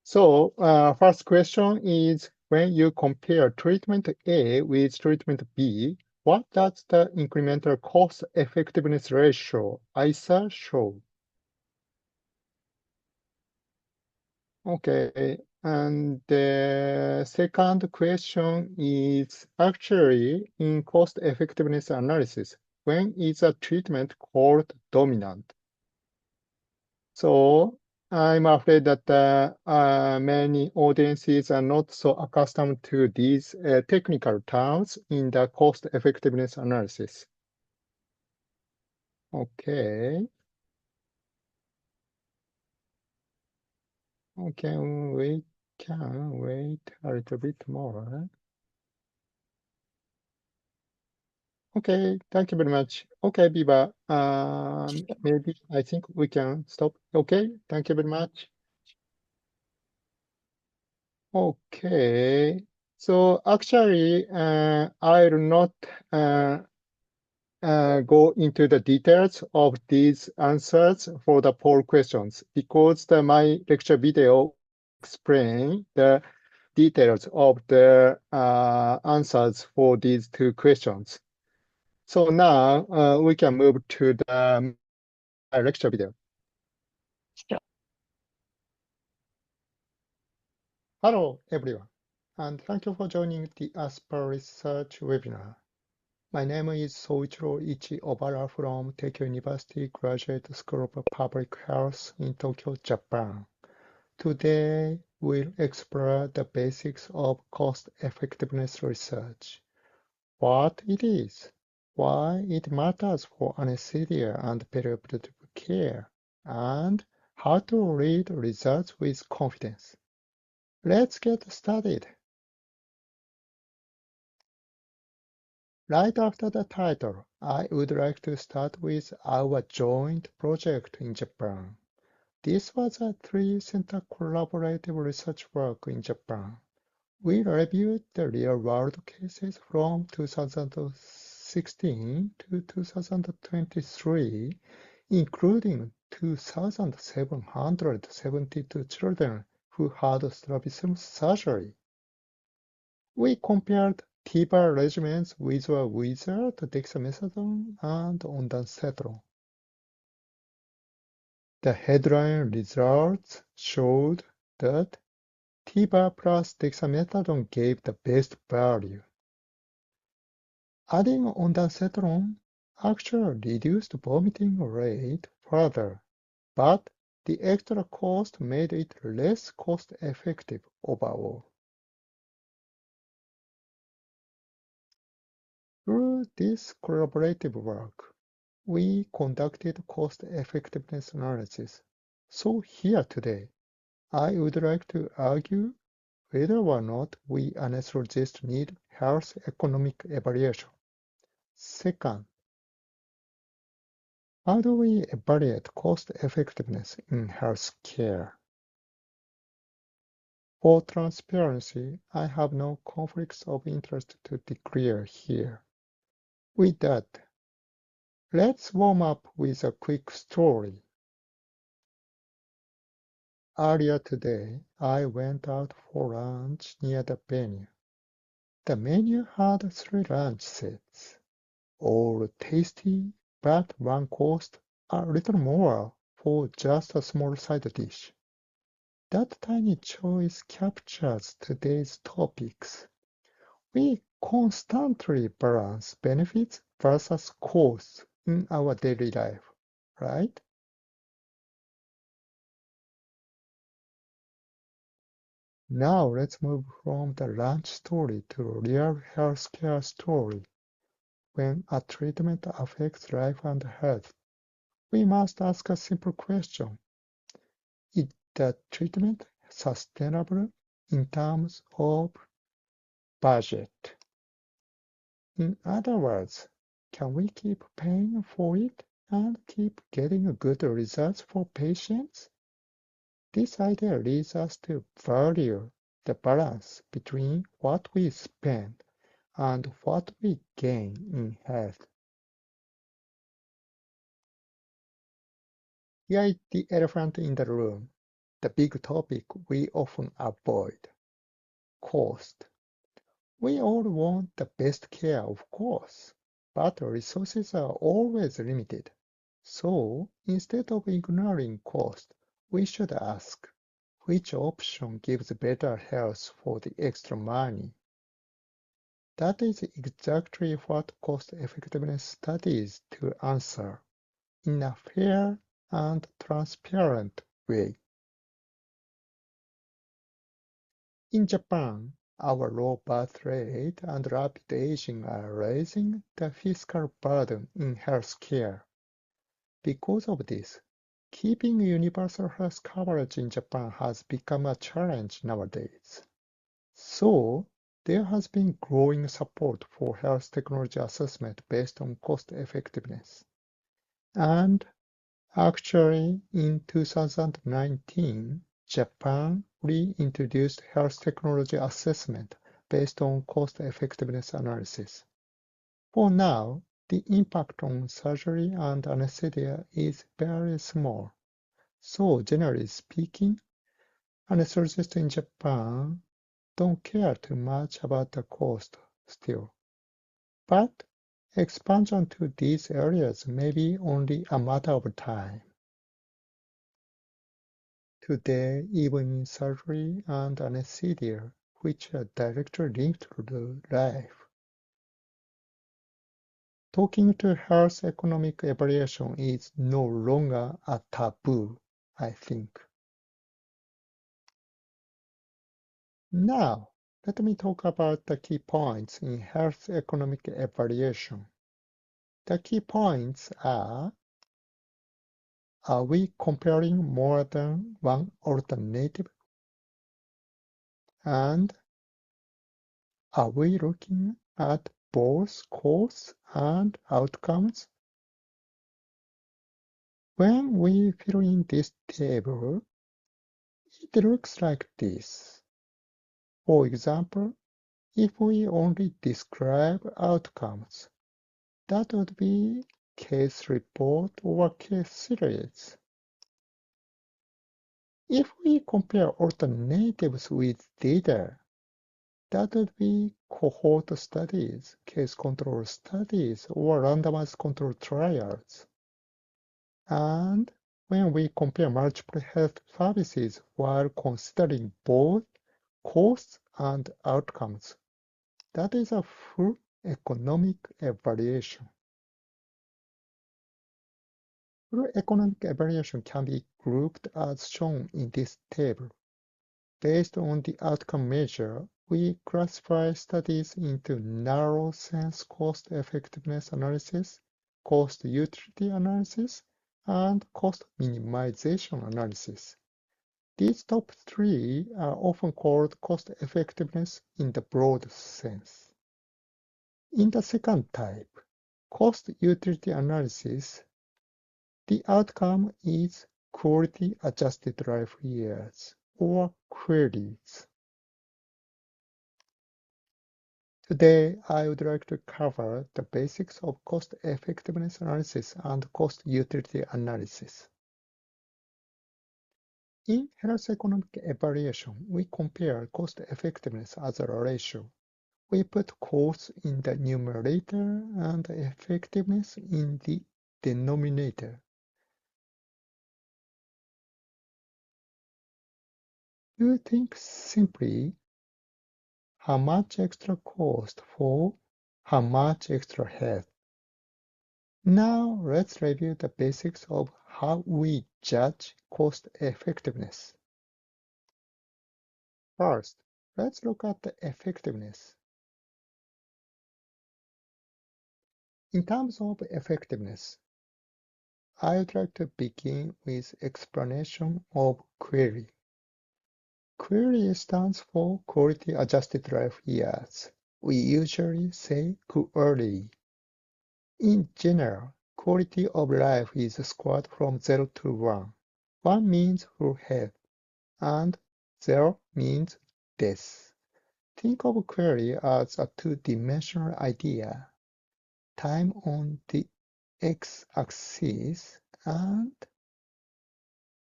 So first question is, when you compare treatment A with treatment B, what does the incremental cost effectiveness ratio, ISA, show? Okay, and the second question is actually in cost effectiveness analysis, when is a treatment called dominant? So I'm afraid that many audiences are not so accustomed to these technical terms in the cost effectiveness analysis. Okay. Okay, we can wait a little bit more. Okay, thank you very much. Okay, Biba, maybe I think we can stop. Okay, thank you very much. Okay, so actually, I'll not go into the details of these answers for the poll questions because my lecture video explain the details of the answers for these 2 questions. So now we can move to the lecture video. Sure. Hello, everyone, and thank you for joining the ASPA Research webinar. My name is Soichiro Ichi Obara from Tokyo University Graduate School of Public Health in Tokyo, Japan. Today, we'll explore the basics of cost-effectiveness research, what it is, why it matters for anesthesia and perioperative care, and how to read results with confidence. Let's get started. Right after the title, I would like to start with our joint project in Japan. This was a 3-center collaborative research work in Japan. We reviewed the real-world cases from 2016 to 2023, including 2,772 children who had strabismus surgery. We compared TIBA regimens with or without dexamethasone and ondansetron. The headline results showed that TIBA plus dexamethasone gave the best value. Adding ondansetron actually reduced vomiting rate further, but the extra cost made it less cost-effective overall. Through this collaborative work, we conducted cost-effectiveness analysis. So here today, I would like to argue whether or not we anesthesiologists need health economic evaluation. Second, how do we evaluate cost effectiveness in health care? For transparency, I have no conflicts of interest to declare here. With that, let's warm up with a quick story. Earlier today, I went out for lunch near the venue. The menu had 3 lunch sets, all tasty, but one cost a little more for just a small side dish. That tiny choice captures today's topics. We constantly balance benefits versus costs in our daily life, right? Now let's move from the lunch story to real healthcare story. When a treatment affects life and health, we must ask a simple question. Is the treatment sustainable in terms of budget? In other words, can we keep paying for it and keep getting good results for patients? This idea leads us to value the balance between what we spend and what we gain in health. Here is the elephant in the room, the big topic we often avoid: cost. We all want the best care, of course, but resources are always limited. So instead of ignoring cost, we should ask, which option gives better health for the extra money? That is exactly what cost-effectiveness studies to answer in a fair and transparent way. In Japan, our low birth rate and rapid aging are raising the fiscal burden in healthcare. Because of this, keeping universal health coverage in Japan has become a challenge nowadays. So, there has been growing support for health technology assessment based on cost effectiveness. And actually, in 2019, Japan reintroduced health technology assessment based on cost effectiveness analysis. For now, the impact on surgery and anesthesia is very small. So, generally speaking, anesthesiologists in Japan don't care too much about the cost still. But expansion to these areas may be only a matter of time. Today, even in surgery and anesthesia, which are directly linked to life, talking to health economic evaluation is no longer a taboo, I think. Now, let me talk about the key points in health economic evaluation. The key points are we comparing more than one alternative? And are we looking at both costs and outcomes? When we fill in this table, it looks like this. For example, if we only describe outcomes, that would be case report or case series. If we compare alternatives with data, that would be cohort studies, case control studies, or randomized control trials. And when we compare multiple health services while considering both costs and outcomes, that is a full economic evaluation. Full economic evaluation can be grouped as shown in this table. Based on the outcome measure, we classify studies into narrow sense cost effectiveness analysis, cost utility analysis, and cost minimization analysis. These top three are often called cost effectiveness in the broad sense. In the second type, cost utility analysis, the outcome is quality adjusted life years, or queries. Today, I would like to cover the basics of cost effectiveness analysis and cost utility analysis. In health economic evaluation, we compare cost effectiveness as a ratio. We put costs in the numerator and effectiveness in the denominator. You think simply how much extra cost for how much extra health. Now let's review the basics of how we judge cost effectiveness. First, let's look at the effectiveness. In terms of effectiveness, I would like to begin with explanation of query. Query stands for Quality Adjusted Life Years. We usually say QLE. In general, quality of life is scored from 0 to 1. 1 means full health, and 0 means death. Think of query as a two-dimensional idea. Time on the x-axis and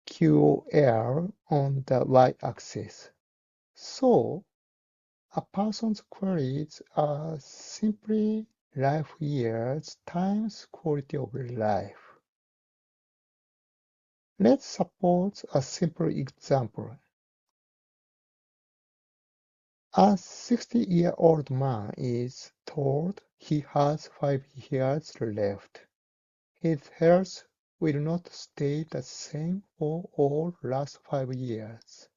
QOL on the y-axis. So, a person's queries are simply life years times quality of life. Let's suppose a simple example. A 60-year-old man is told he has 5 years left. His health will not stay the same for all last 5 years.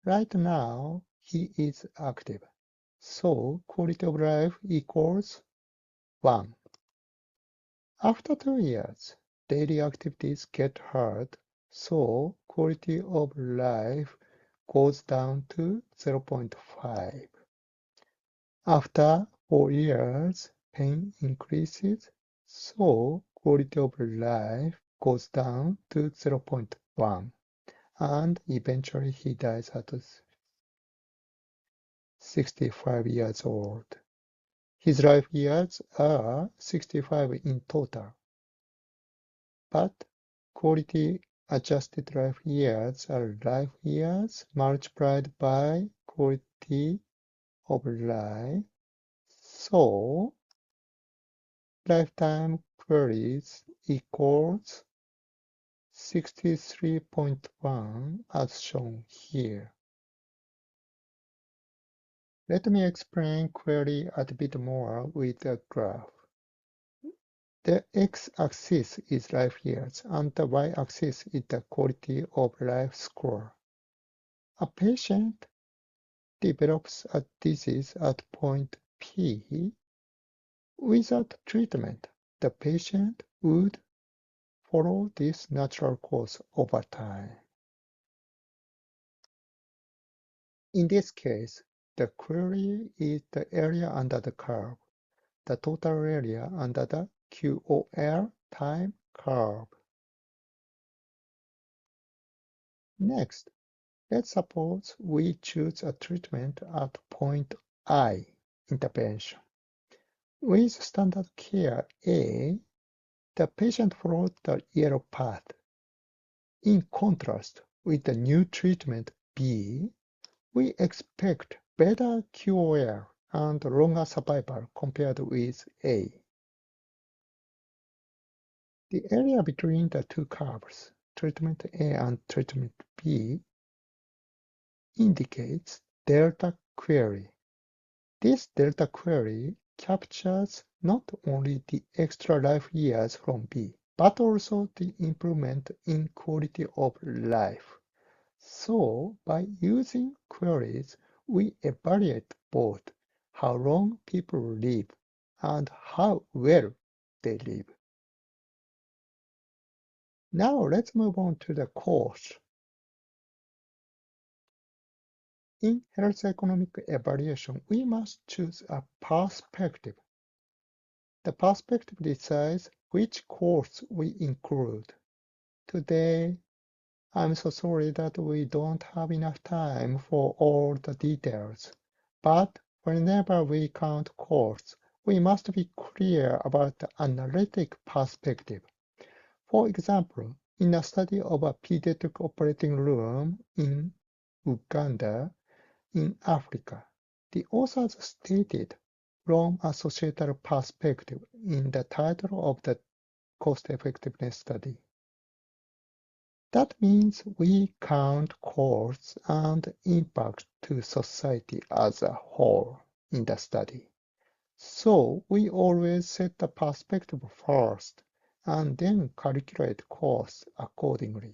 Right now, he is active, so quality of life equals 1. After 2 years, daily activities get hard, so quality of life goes down to 0.5. After 4 years, pain increases, so quality of life goes down to 0.1, and eventually he dies at 65 years old. His life years are 65 in total, but quality adjusted life years are life years multiplied by quality of life. So, lifetime queries equals 63.1 as shown here. Let me explain query a bit more with a graph. The x-axis is life years and the y-axis is the quality of life score. A patient develops a disease at point P. Without treatment, the patient would follow this natural course over time. In this case, the query is the area under the curve, the total area under the QOL time curve. Next, let's suppose we choose a treatment at point I, intervention. With standard care A, the patient followed the yellow path. In contrast, with the new treatment B, we expect better QOL and longer survival compared with A. The area between the two curves, treatment A and treatment B, indicates delta query. This delta query captures not only the extra life years from B, but also the improvement in quality of life. So, by using queries, we evaluate both how long people live and how well they live. Now let's move on to the course. In health economic evaluation, we must choose a perspective. The perspective decides which course we include. Today, I'm so sorry that we don't have enough time for all the details, but whenever we count courses, we must be clear about the analytic perspective. For example, in a study of a pediatric operating room in Uganda, in Africa, the authors stated from a societal perspective in the title of the cost-effectiveness study. That means we count costs and impact to society as a whole in the study. So we always set the perspective first and then calculate costs accordingly.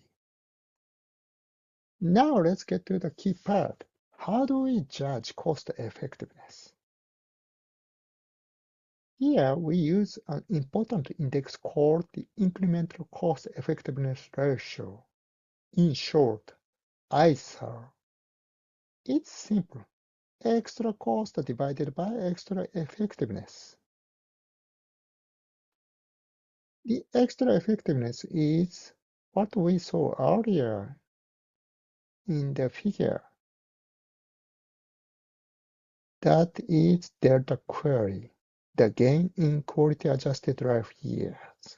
Now let's get to the key part, How do we judge cost effectiveness? Here we use an important index called the incremental cost effectiveness ratio. In short, ISAR. It's simple. Extra cost divided by extra effectiveness. The extra effectiveness is what we saw earlier in the figure. That is delta query, the gain in quality adjusted life years.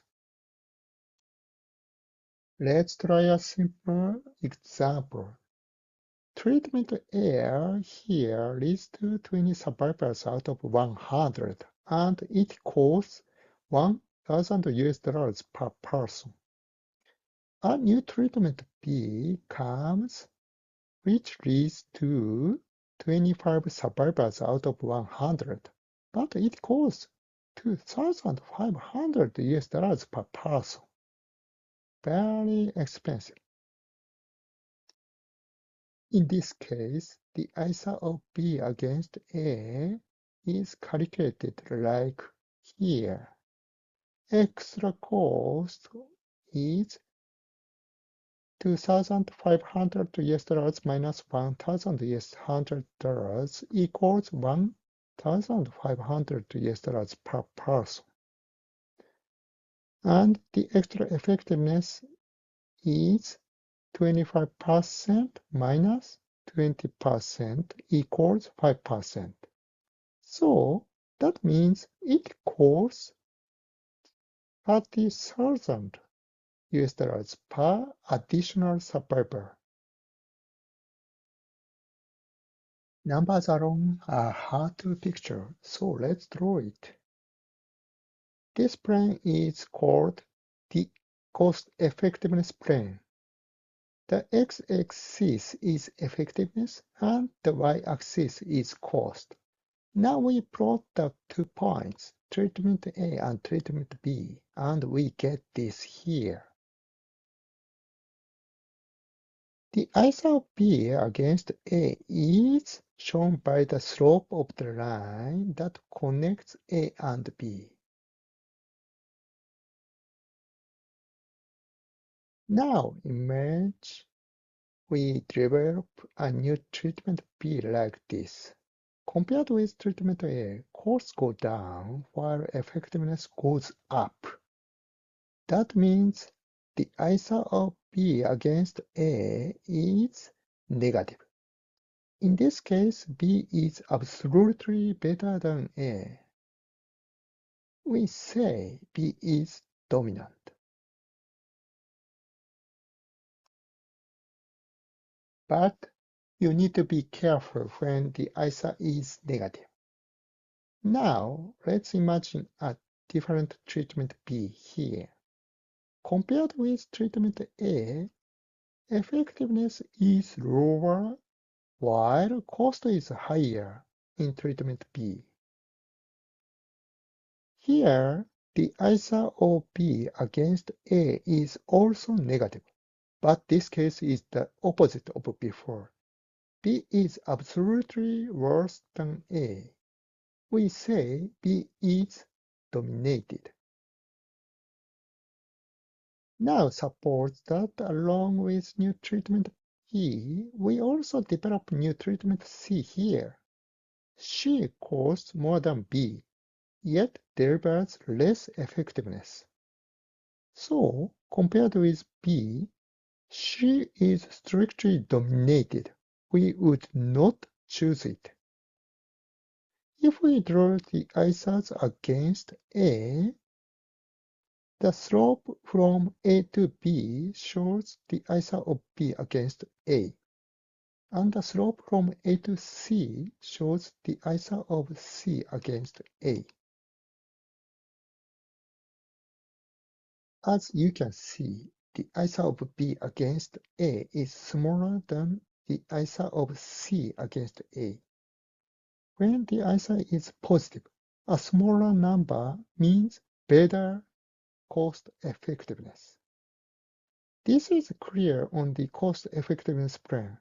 Let's try a simple example. Treatment error here leads to 20 survivors out of 100, and it costs $1,000 per person. A new treatment B comes, which leads to 25 survivors out of 100, but it costs $2,500 per person. Very expensive. In this case, the ISA of B against A is calculated like here. Extra cost is $2,500 minus $1,000 equals $1,500 per person. And the extra effectiveness is 25% minus 20% equals 5%. So that means it costs $30,000 per additional survivor. Numbers alone are hard to picture, so let's draw it. This plane is called the cost effectiveness plane. The x-axis is effectiveness and the y-axis is cost. Now we plot the 2 points, treatment A and treatment B, and we get this here. The ISA of B against A is shown by the slope of the line that connects A and B. Now imagine we develop a new treatment B like this. Compared with treatment A, costs go down while effectiveness goes up. That means the ISA of B against A is negative. In this case, B is absolutely better than A. We say B is dominant. But you need to be careful when the ISA is negative. Now, let's imagine a different treatment B here. Compared with treatment A, effectiveness is lower while cost is higher in treatment B. Here, the ISA of B against A is also negative, but this case is the opposite of before. B is absolutely worse than A. We say B is dominated. Now suppose that along with new treatment E, we also develop new treatment C here. C costs more than B, yet delivers less effectiveness. So, compared with B, C is strictly dominated. We would not choose it. If we draw the ISAs against A, the slope from A to B shows the ISA of B against A, and the slope from A to C shows the ISA of C against A. As you can see, the ISA of B against A is smaller than the ISA of C against A. When the ISA is positive, a smaller number means better cost effectiveness. This is clear on the cost effectiveness plan.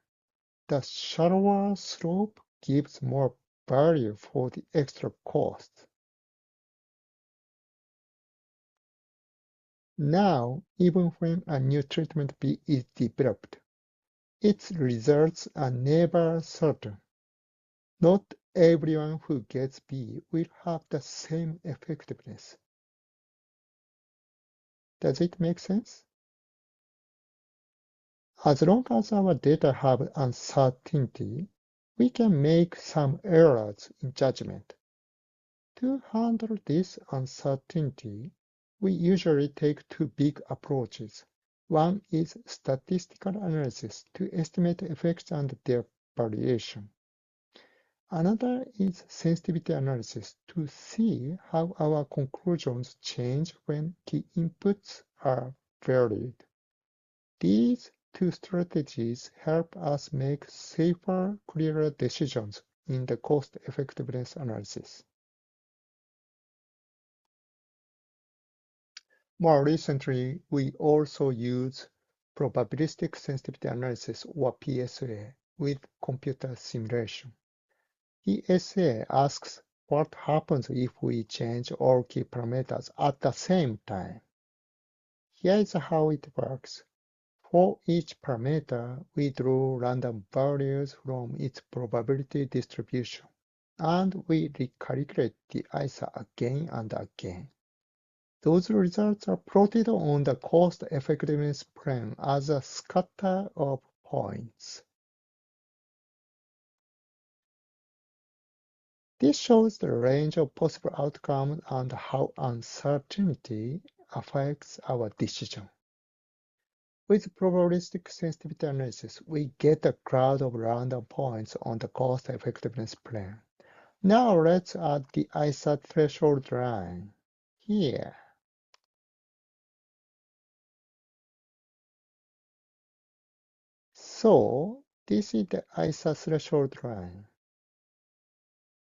the shallower slope gives more value for the extra cost. Now, even when a new treatment B is developed, its results are never certain. Not everyone who gets B will have the same effectiveness. Does it make sense? As long as our data have uncertainty, we can make some errors in judgment. To handle this uncertainty, we usually take two big approaches. One is statistical analysis to estimate effects and their variation. Another is sensitivity analysis to see how our conclusions change when key inputs are varied. These two strategies help us make safer, clearer decisions in the cost-effectiveness analysis. More recently, we also use probabilistic sensitivity analysis, or PSA, with computer simulation. PSA asks what happens if we change all key parameters at the same time. Here is how it works. For each parameter, we draw random values from its probability distribution, and we recalculate the ISA again and again. Those results are plotted on the cost-effectiveness plane as a scatter of points. This shows the range of possible outcomes and how uncertainty affects our decision. With probabilistic sensitivity analysis, we get a cloud of random points on the cost-effectiveness plane. Now let's add the ISA threshold line here. So this is the ISA threshold line.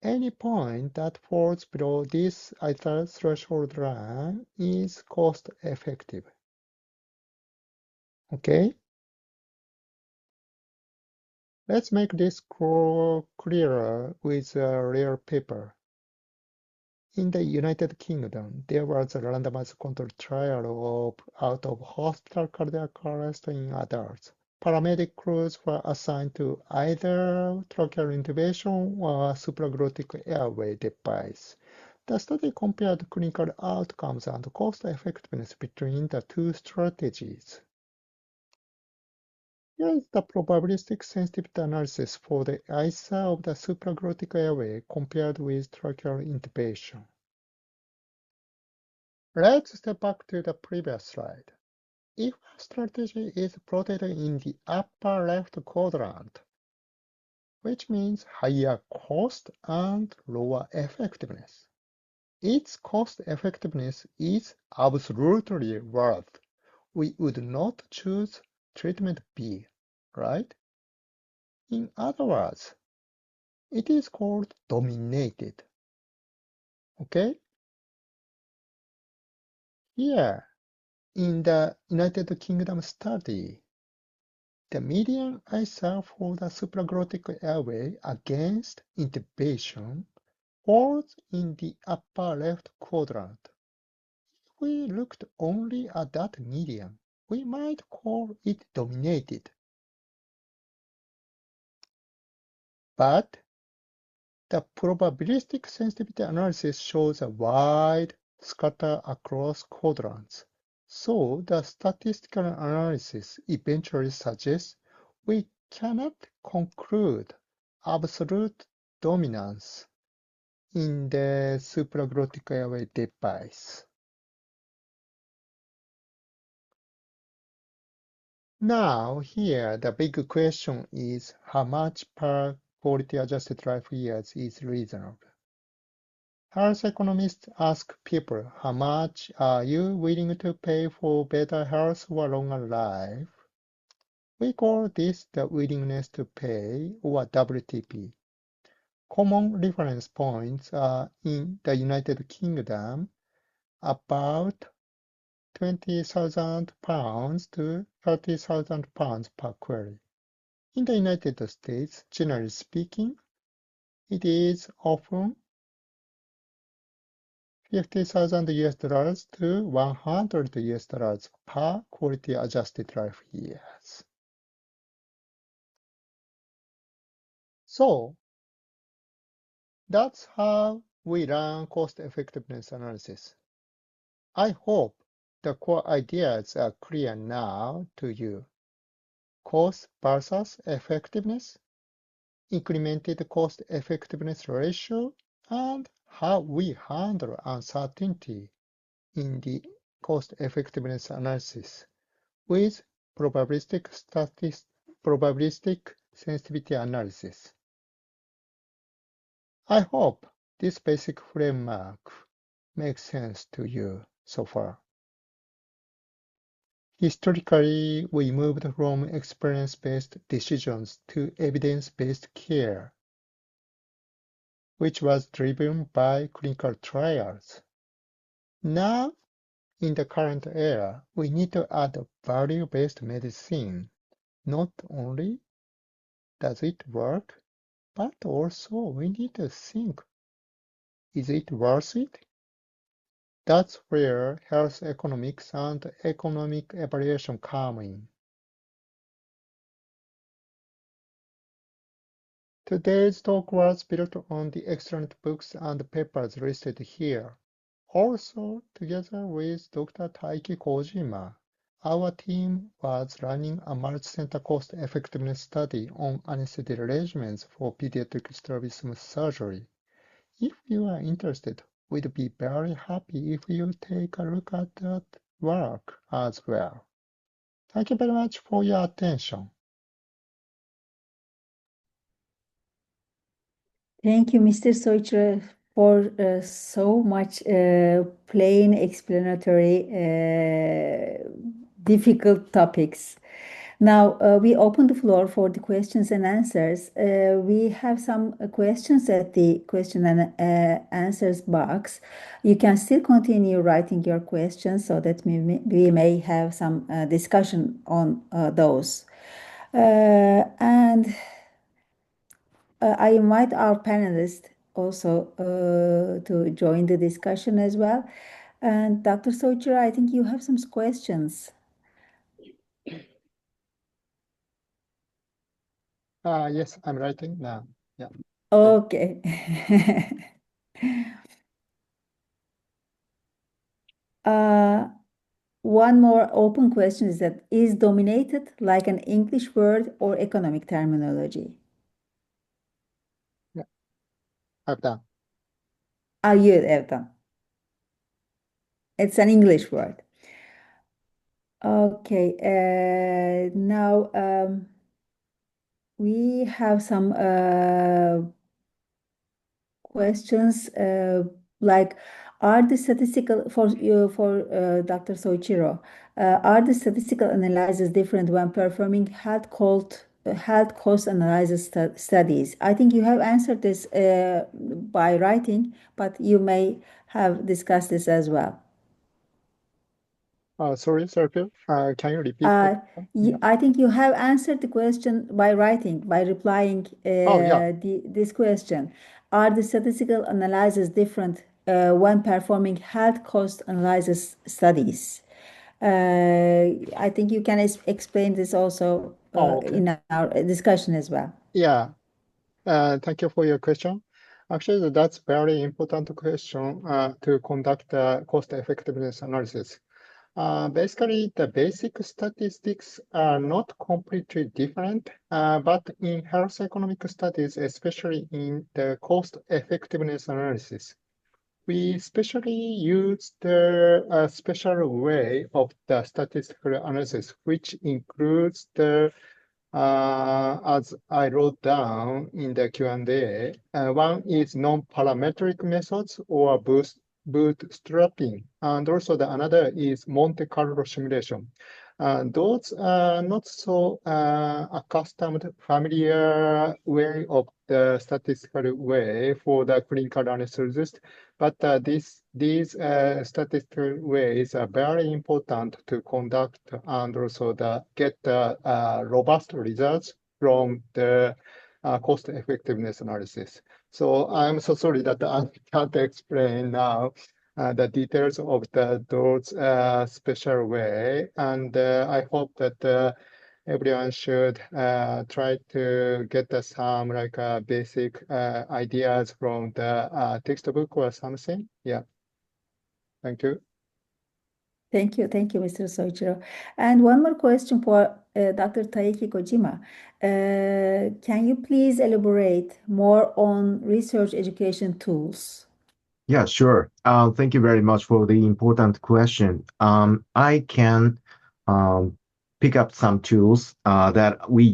Any point that falls below this ISA threshold line is cost-effective. Okay? Let's make this clearer with a real paper. In the United Kingdom, there was a randomized controlled trial of out-of-hospital cardiac arrest in adults. Paramedic crews were assigned to either tracheal intubation or supraglottic airway device. The study compared clinical outcomes and cost effectiveness between the two strategies. Here is the probabilistic sensitivity analysis for the ISA of the supraglottic airway compared with tracheal intubation. Let's step back to the previous slide. If a strategy is plotted in the upper left quadrant, which means higher cost and lower effectiveness, its cost effectiveness is absolutely worse. We would not choose treatment B, right? In other words, it is called dominated. Okay? Here, in the United Kingdom study, the median ISA for the supraglottic airway against intubation falls in the upper left quadrant. If we looked only at that median, we might call it dominated. But the probabilistic sensitivity analysis shows a wide scatter across quadrants. So the statistical analysis eventually suggests we cannot conclude absolute dominance in the supraglottic airway device. Now, here, the big question is how much per quality-adjusted life years is reasonable? Health economists ask people, how much are you willing to pay for better health or longer life? We call this the willingness to pay, or WTP. Common reference points are in the United Kingdom, about £20,000 to £30,000 per query. In the United States, generally speaking, it is often 50,000 US dollars to 100 US dollars per quality adjusted life years. So that's how we run cost effectiveness analysis. I hope the core ideas are clear now to you. Cost versus effectiveness, incremented cost effectiveness ratio, and how we handle uncertainty in the cost effectiveness analysis with probabilistic sensitivity analysis. I hope this basic framework makes sense to you so far. Historically, we moved from experience-based decisions to evidence-based care, which was driven by clinical trials. Now, in the current era, we need to add value-based medicine. Not only does it work, but also we need to think, is it worth it? That's where health economics and economic evaluation come in. Today's talk was built on the excellent books and papers listed here. Also, together with Dr. Taiki Kojima, our team was running a multi-center cost-effectiveness study on anesthetic regimens for pediatric strabismus surgery. If you are interested, we'd be very happy if you take a look at that work as well. Thank you very much for your attention. Thank you, Mr. Soichiro, for so much plain, explanatory, difficult topics. Now, we open the floor for the questions and answers. We have some questions at the question and answers box. You can still continue writing your questions so that we may have some discussion on those. And I invite our panelists also to join the discussion as well. And Dr. Soichiro, I think you have some questions. Yes, I'm writing now. Yeah. Okay. One more open question is that, is dominated like an English word or economic terminology? Yeah, I've done. You have done. It's an English word. Okay, now we have some questions like, are the statistical for Dr. Soichiro, are the statistical analyses different when performing health cost analysis studies? I think you have answered this by writing, but you may have discussed this as well. Sorry, Sergio. Can you repeat that? Yeah. I think you have answered the question by writing, by replying this question. Are the statistical analyses different when performing health cost analysis studies? I think you can explain this also Okay. in our discussion as well. Yeah. Thank you for your question. Actually, that's very important question to conduct cost effectiveness analysis. Basically, the basic statistics are not completely different, but in health economic studies, especially in the cost effectiveness analysis, we especially use the special way of the statistical analysis, which includes the as I wrote down in the Q&A, one is non-parametric methods or bootstrapping, and also the another is Monte Carlo simulation. Those are not so accustomed, familiar way of the statistical way for the clinical anesthesiologist, but these statistical ways are very important to conduct and also get robust results from the cost effectiveness analysis. So I'm so sorry that I can't explain now the details of those special way. And I hope that everyone should try to get some like basic ideas from the textbook or something. Yeah. Thank you. Thank you, Mr. Soichiro. And one more question for Dr. Taiki Kojima. Can you please elaborate more on research education tools? Yeah, sure. Thank you very much for the important question. I can pick up some tools that we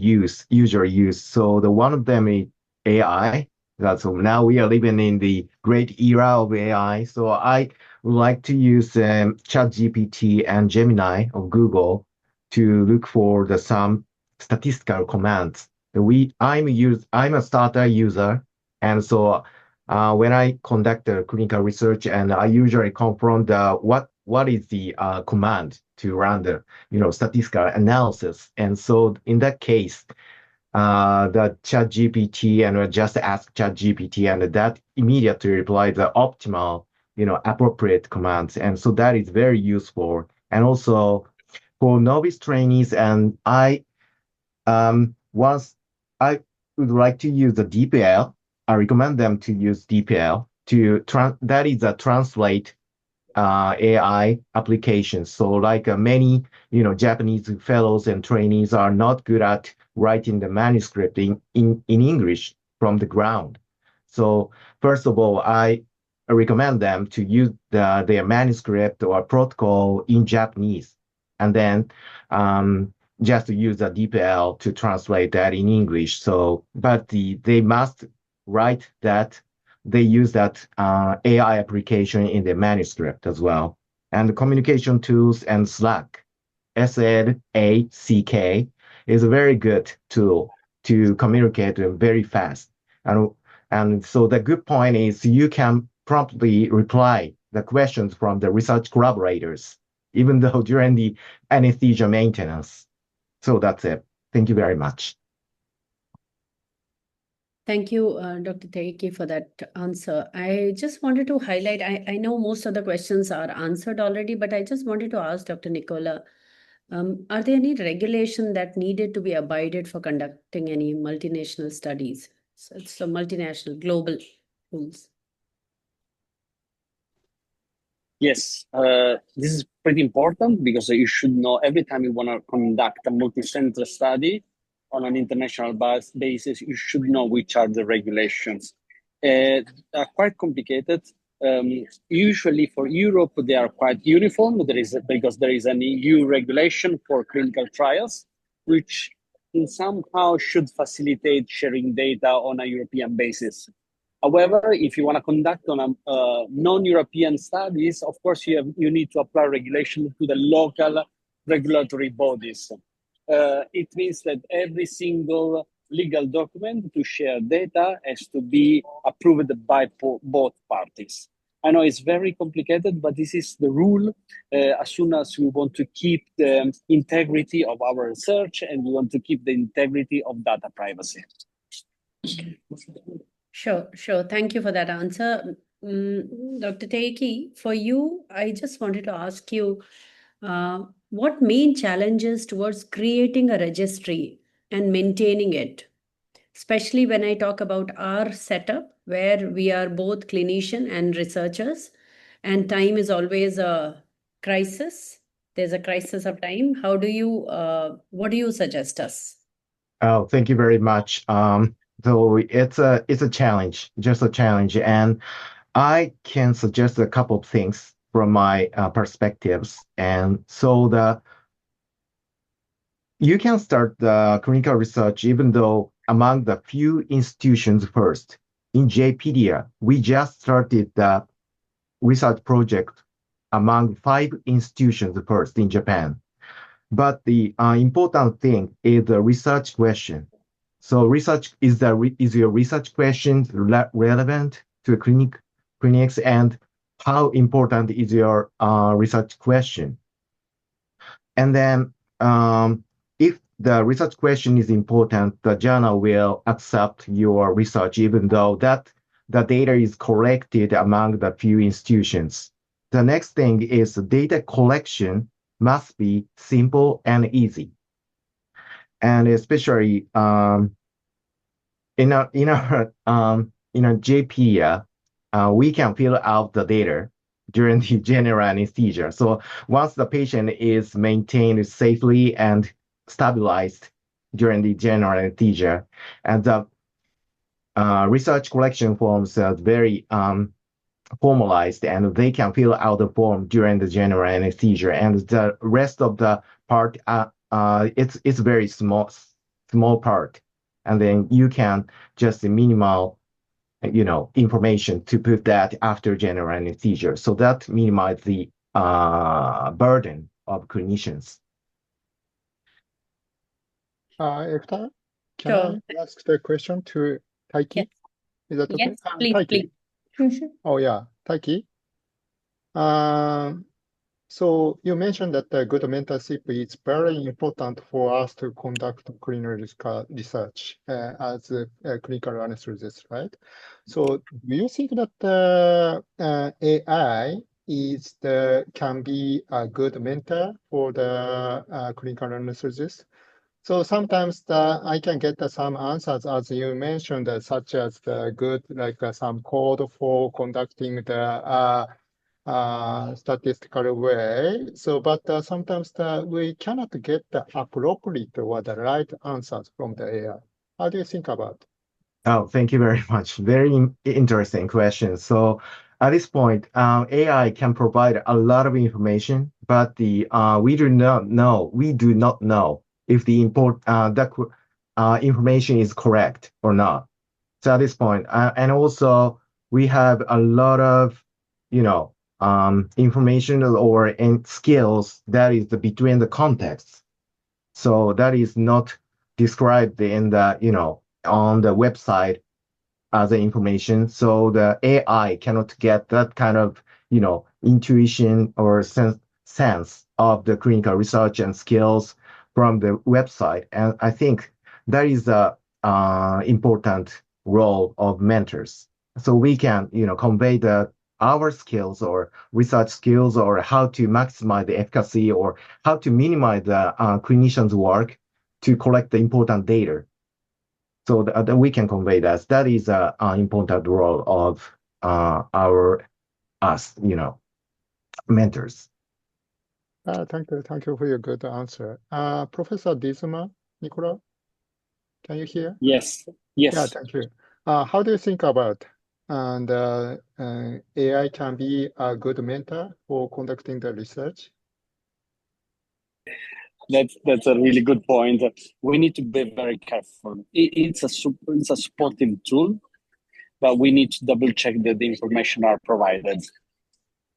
usually use. So the one of them is AI. That's now we are living in the great era of AI. So I would like to use ChatGPT and Gemini of Google to look for some statistical commands. I'm a starter user, and so when I conduct clinical research, and I usually confront what is the command to run the statistical analysis. And so in that case, the ChatGPT and just ask ChatGPT, and that immediately reply the optimal appropriate commands. And so that is very useful. And also for novice trainees, and once I would like to use the DPL, I recommend them to use DPL that is a translate AI application. So like many, Japanese fellows and trainees are not good at writing the manuscript in English from the ground. So first of all, I recommend them to use their manuscript or protocol in Japanese, and then just to use the DPL to translate that in English. So, but they must write that they use that AI application in the manuscript as well. And the communication tools and Slack, SLACK, is a very good tool to communicate very fast. And so the good point is you can promptly reply the questions from the research collaborators, even though during the anesthesia maintenance. So that's it. Thank you very much. Thank you, Dr. Teiki, for that answer. I just wanted to highlight, I know most of the questions are answered already, but I just wanted to ask Dr. Nicola, are there any regulation that needed to be abided for conducting any multinational studies? So multinational, global rules. Yes, this is pretty important because you should know every time you want to conduct a multi-center study on an international basis, you should know which are the regulations. They are quite complicated. Usually for Europe, they are quite uniform. Because there is an EU regulation for clinical trials, which somehow should facilitate sharing data on a European basis. However, if you want to conduct on a non-European studies, of course, you need to apply regulation to the local regulatory bodies. It means that every single legal document to share data has to be approved by both parties. I know it's very complicated, but this is the rule as soon as we want to keep the integrity of our research and we want to keep the integrity of data privacy. Sure. Thank you for that answer. Dr. Teiki, for you, I just wanted to ask you, what main challenges towards creating a registry and maintaining it? Especially when I talk about our setup, where we are both clinician and researchers, and time is always a crisis. There's a crisis of time. What do you suggest us? Oh, thank you very much. So it's a challenge, just a challenge, and I can suggest a couple of things from my perspectives. And so you can start the clinical research even though among the few institutions first. In JPedia, we just started the research project among 5 institutions first in Japan. But the important thing is the research question. So is your research question relevant to clinics, and how important is your research question? And then if the research question is important, the journal will accept your research, even though that the data is collected among the few institutions. The next thing is data collection must be simple and easy. And especially in a JP, we can fill out the data during the general anesthesia. So once the patient is maintained safely and stabilized during the general anesthesia, and the research collection forms are very formalized, and they can fill out the form during the general anesthesia, and the rest of the part, it's very small part, and then you can just minimal information to put that after general anesthesia. So that minimize the burden of clinicians. Ekta, can Sure. I ask the question to Taiki? Yes. Is that okay? Yes, please, Taiki. please. Oh, yeah, Taiki. So you mentioned that the good mentorship is very important for us to conduct clinical research as a clinical anesthetist, right? So do you think that AI can be a good mentor for the clinical anesthetist? So sometimes I can get some answers, as you mentioned, such as the good, like some code for conducting the statistical way. So, but sometimes we cannot get the appropriate or the right answers from the AI. How do you think about? Oh, thank you very much. Very interesting question. So at this point, AI can provide a lot of information, but we do not know if the information is correct or not. So at this point, and also we have a lot of, information or skills that is between the contexts. So that is not described in the, on the website as the information. So the AI cannot get that kind of, intuition or sense of the clinical research and skills from the website. And I think that is a important role of mentors. So we can, convey our skills or research skills or how to maximize the efficacy or how to minimize the clinician's work to collect the important data. So that we can convey that. That is an important role of us, mentors. Thank you for your good answer. Professor Dizuma, Nicola, can you hear? Yes, Yeah, yes. thank you. How do you think about AI can be a good mentor for conducting the research? That's a really good point. We need to be very careful. It's a supportive tool, but we need to double check that the information are provided.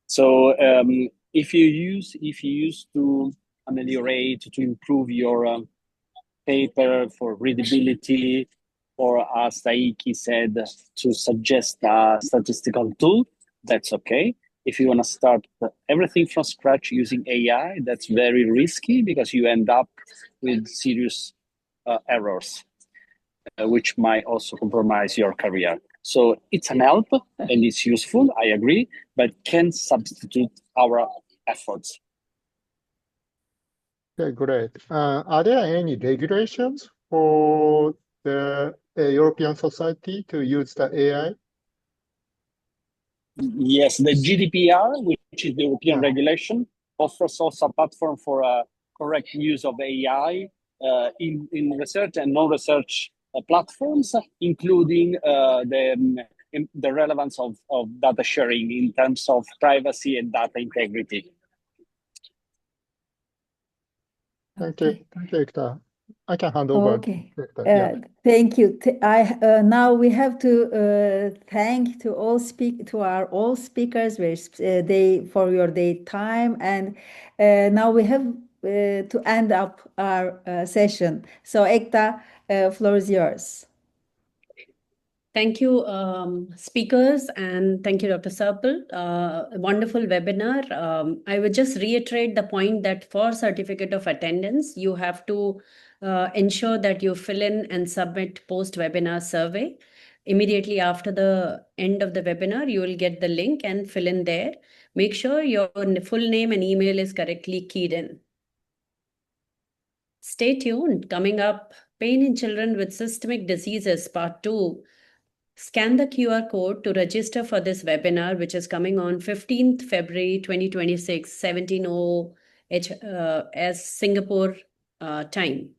So if you use to ameliorate, to improve your paper for readability, or as Taiki said, to suggest a statistical tool, that's okay. If you want to start everything from scratch using AI, that's very risky because you end up with serious errors, which might also compromise your career. So it's an help and it's useful, I agree, but can substitute our efforts. Okay, great. Are there any regulations for the European society to use the AI? Yes, the GDPR, which is the European Yeah. regulation, offers also a platform for correct use of AI in research and non-research platforms, including the relevance of data sharing in terms of privacy and data integrity. Thank you, Ekta. I can hand over Okay. to Ekta. Yeah. Thank you. Now we have to thank to our all speakers for their time, and now we have to end up our session. So Ekta, floor is yours. Thank you, speakers, and thank you, Dr. Serpil. A wonderful webinar. I would just reiterate the point that for certificate of attendance, you have to ensure that you fill in and submit post-webinar survey. Immediately after the end of the webinar, you will get the link and fill in there. Make sure your full name and email is correctly keyed in. Stay tuned. Coming up, Pain in Children with Systemic Diseases, Part 2. Scan the QR code to register for this webinar, which is coming on 15th February 2026, 17:00 as Singapore time.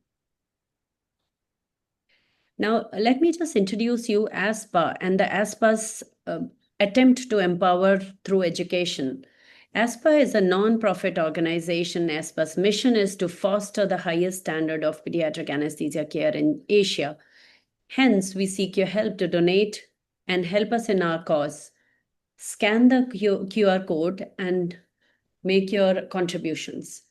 Now, let me just introduce you ASPA and the ASPA's attempt to empower through education. ASPA is a non-profit organization. ASPA's mission is to foster the highest standard of pediatric anesthesia care in Asia. Hence, we seek your help to donate and help us in our cause. Scan the QR code and make your contributions.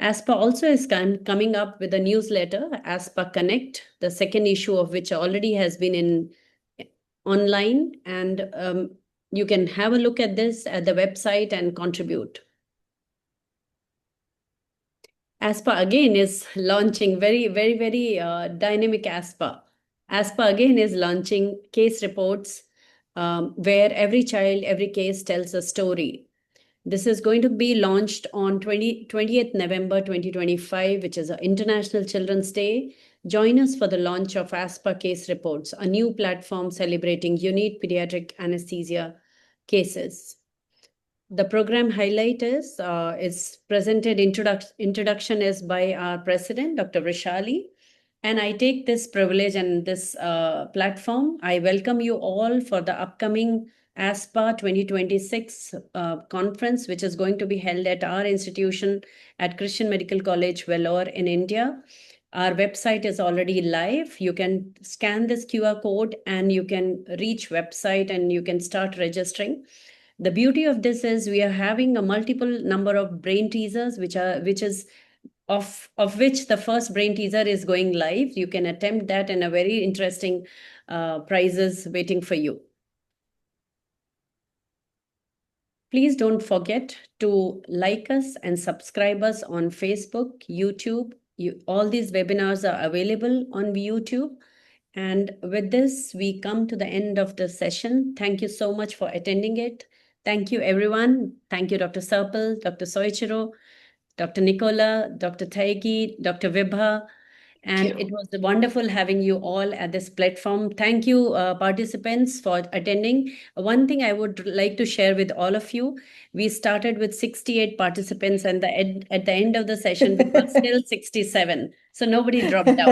ASPA also is coming up with a newsletter, ASPA Connect, the second issue of which already has been in online, and you can have a look at this at the website and contribute. ASPA again is launching very dynamic ASPA. ASPA again is launching case reports where every child, every case tells a story. This is going to be launched on 20th November 2025, which is an International Children's Day. Join us for the launch of ASPA Case Reports, a new platform celebrating unique pediatric anesthesia cases. The program highlight is presented, introduction is by our president, Dr. Vishali. And I take this privilege and this platform. I welcome you all for the upcoming ASPA 2026 conference, which is going to be held at our institution at Christian Medical College, Vellore in India. Our website is already live. You can scan this QR code and you can reach website and you can start registering. The beauty of this is we are having a multiple number of brain teasers, which is of which the first brain teaser is going live. You can attempt that, and a very interesting prizes waiting for you. Please don't forget to like us and subscribe us on Facebook, YouTube. All these webinars are available on YouTube. And with this, we come to the end of the session. Thank you so much for attending it. Thank you, everyone. Thank you, Dr. Serpil, Dr. Soichiro, Dr. Nicola, Dr. Taiki, Dr. Vibha. And it was wonderful having you all at this platform. Thank you, participants, for attending. One thing I would like to share with all of you, we started with 68 participants, and at the end of the session, we were still 67. So nobody dropped out.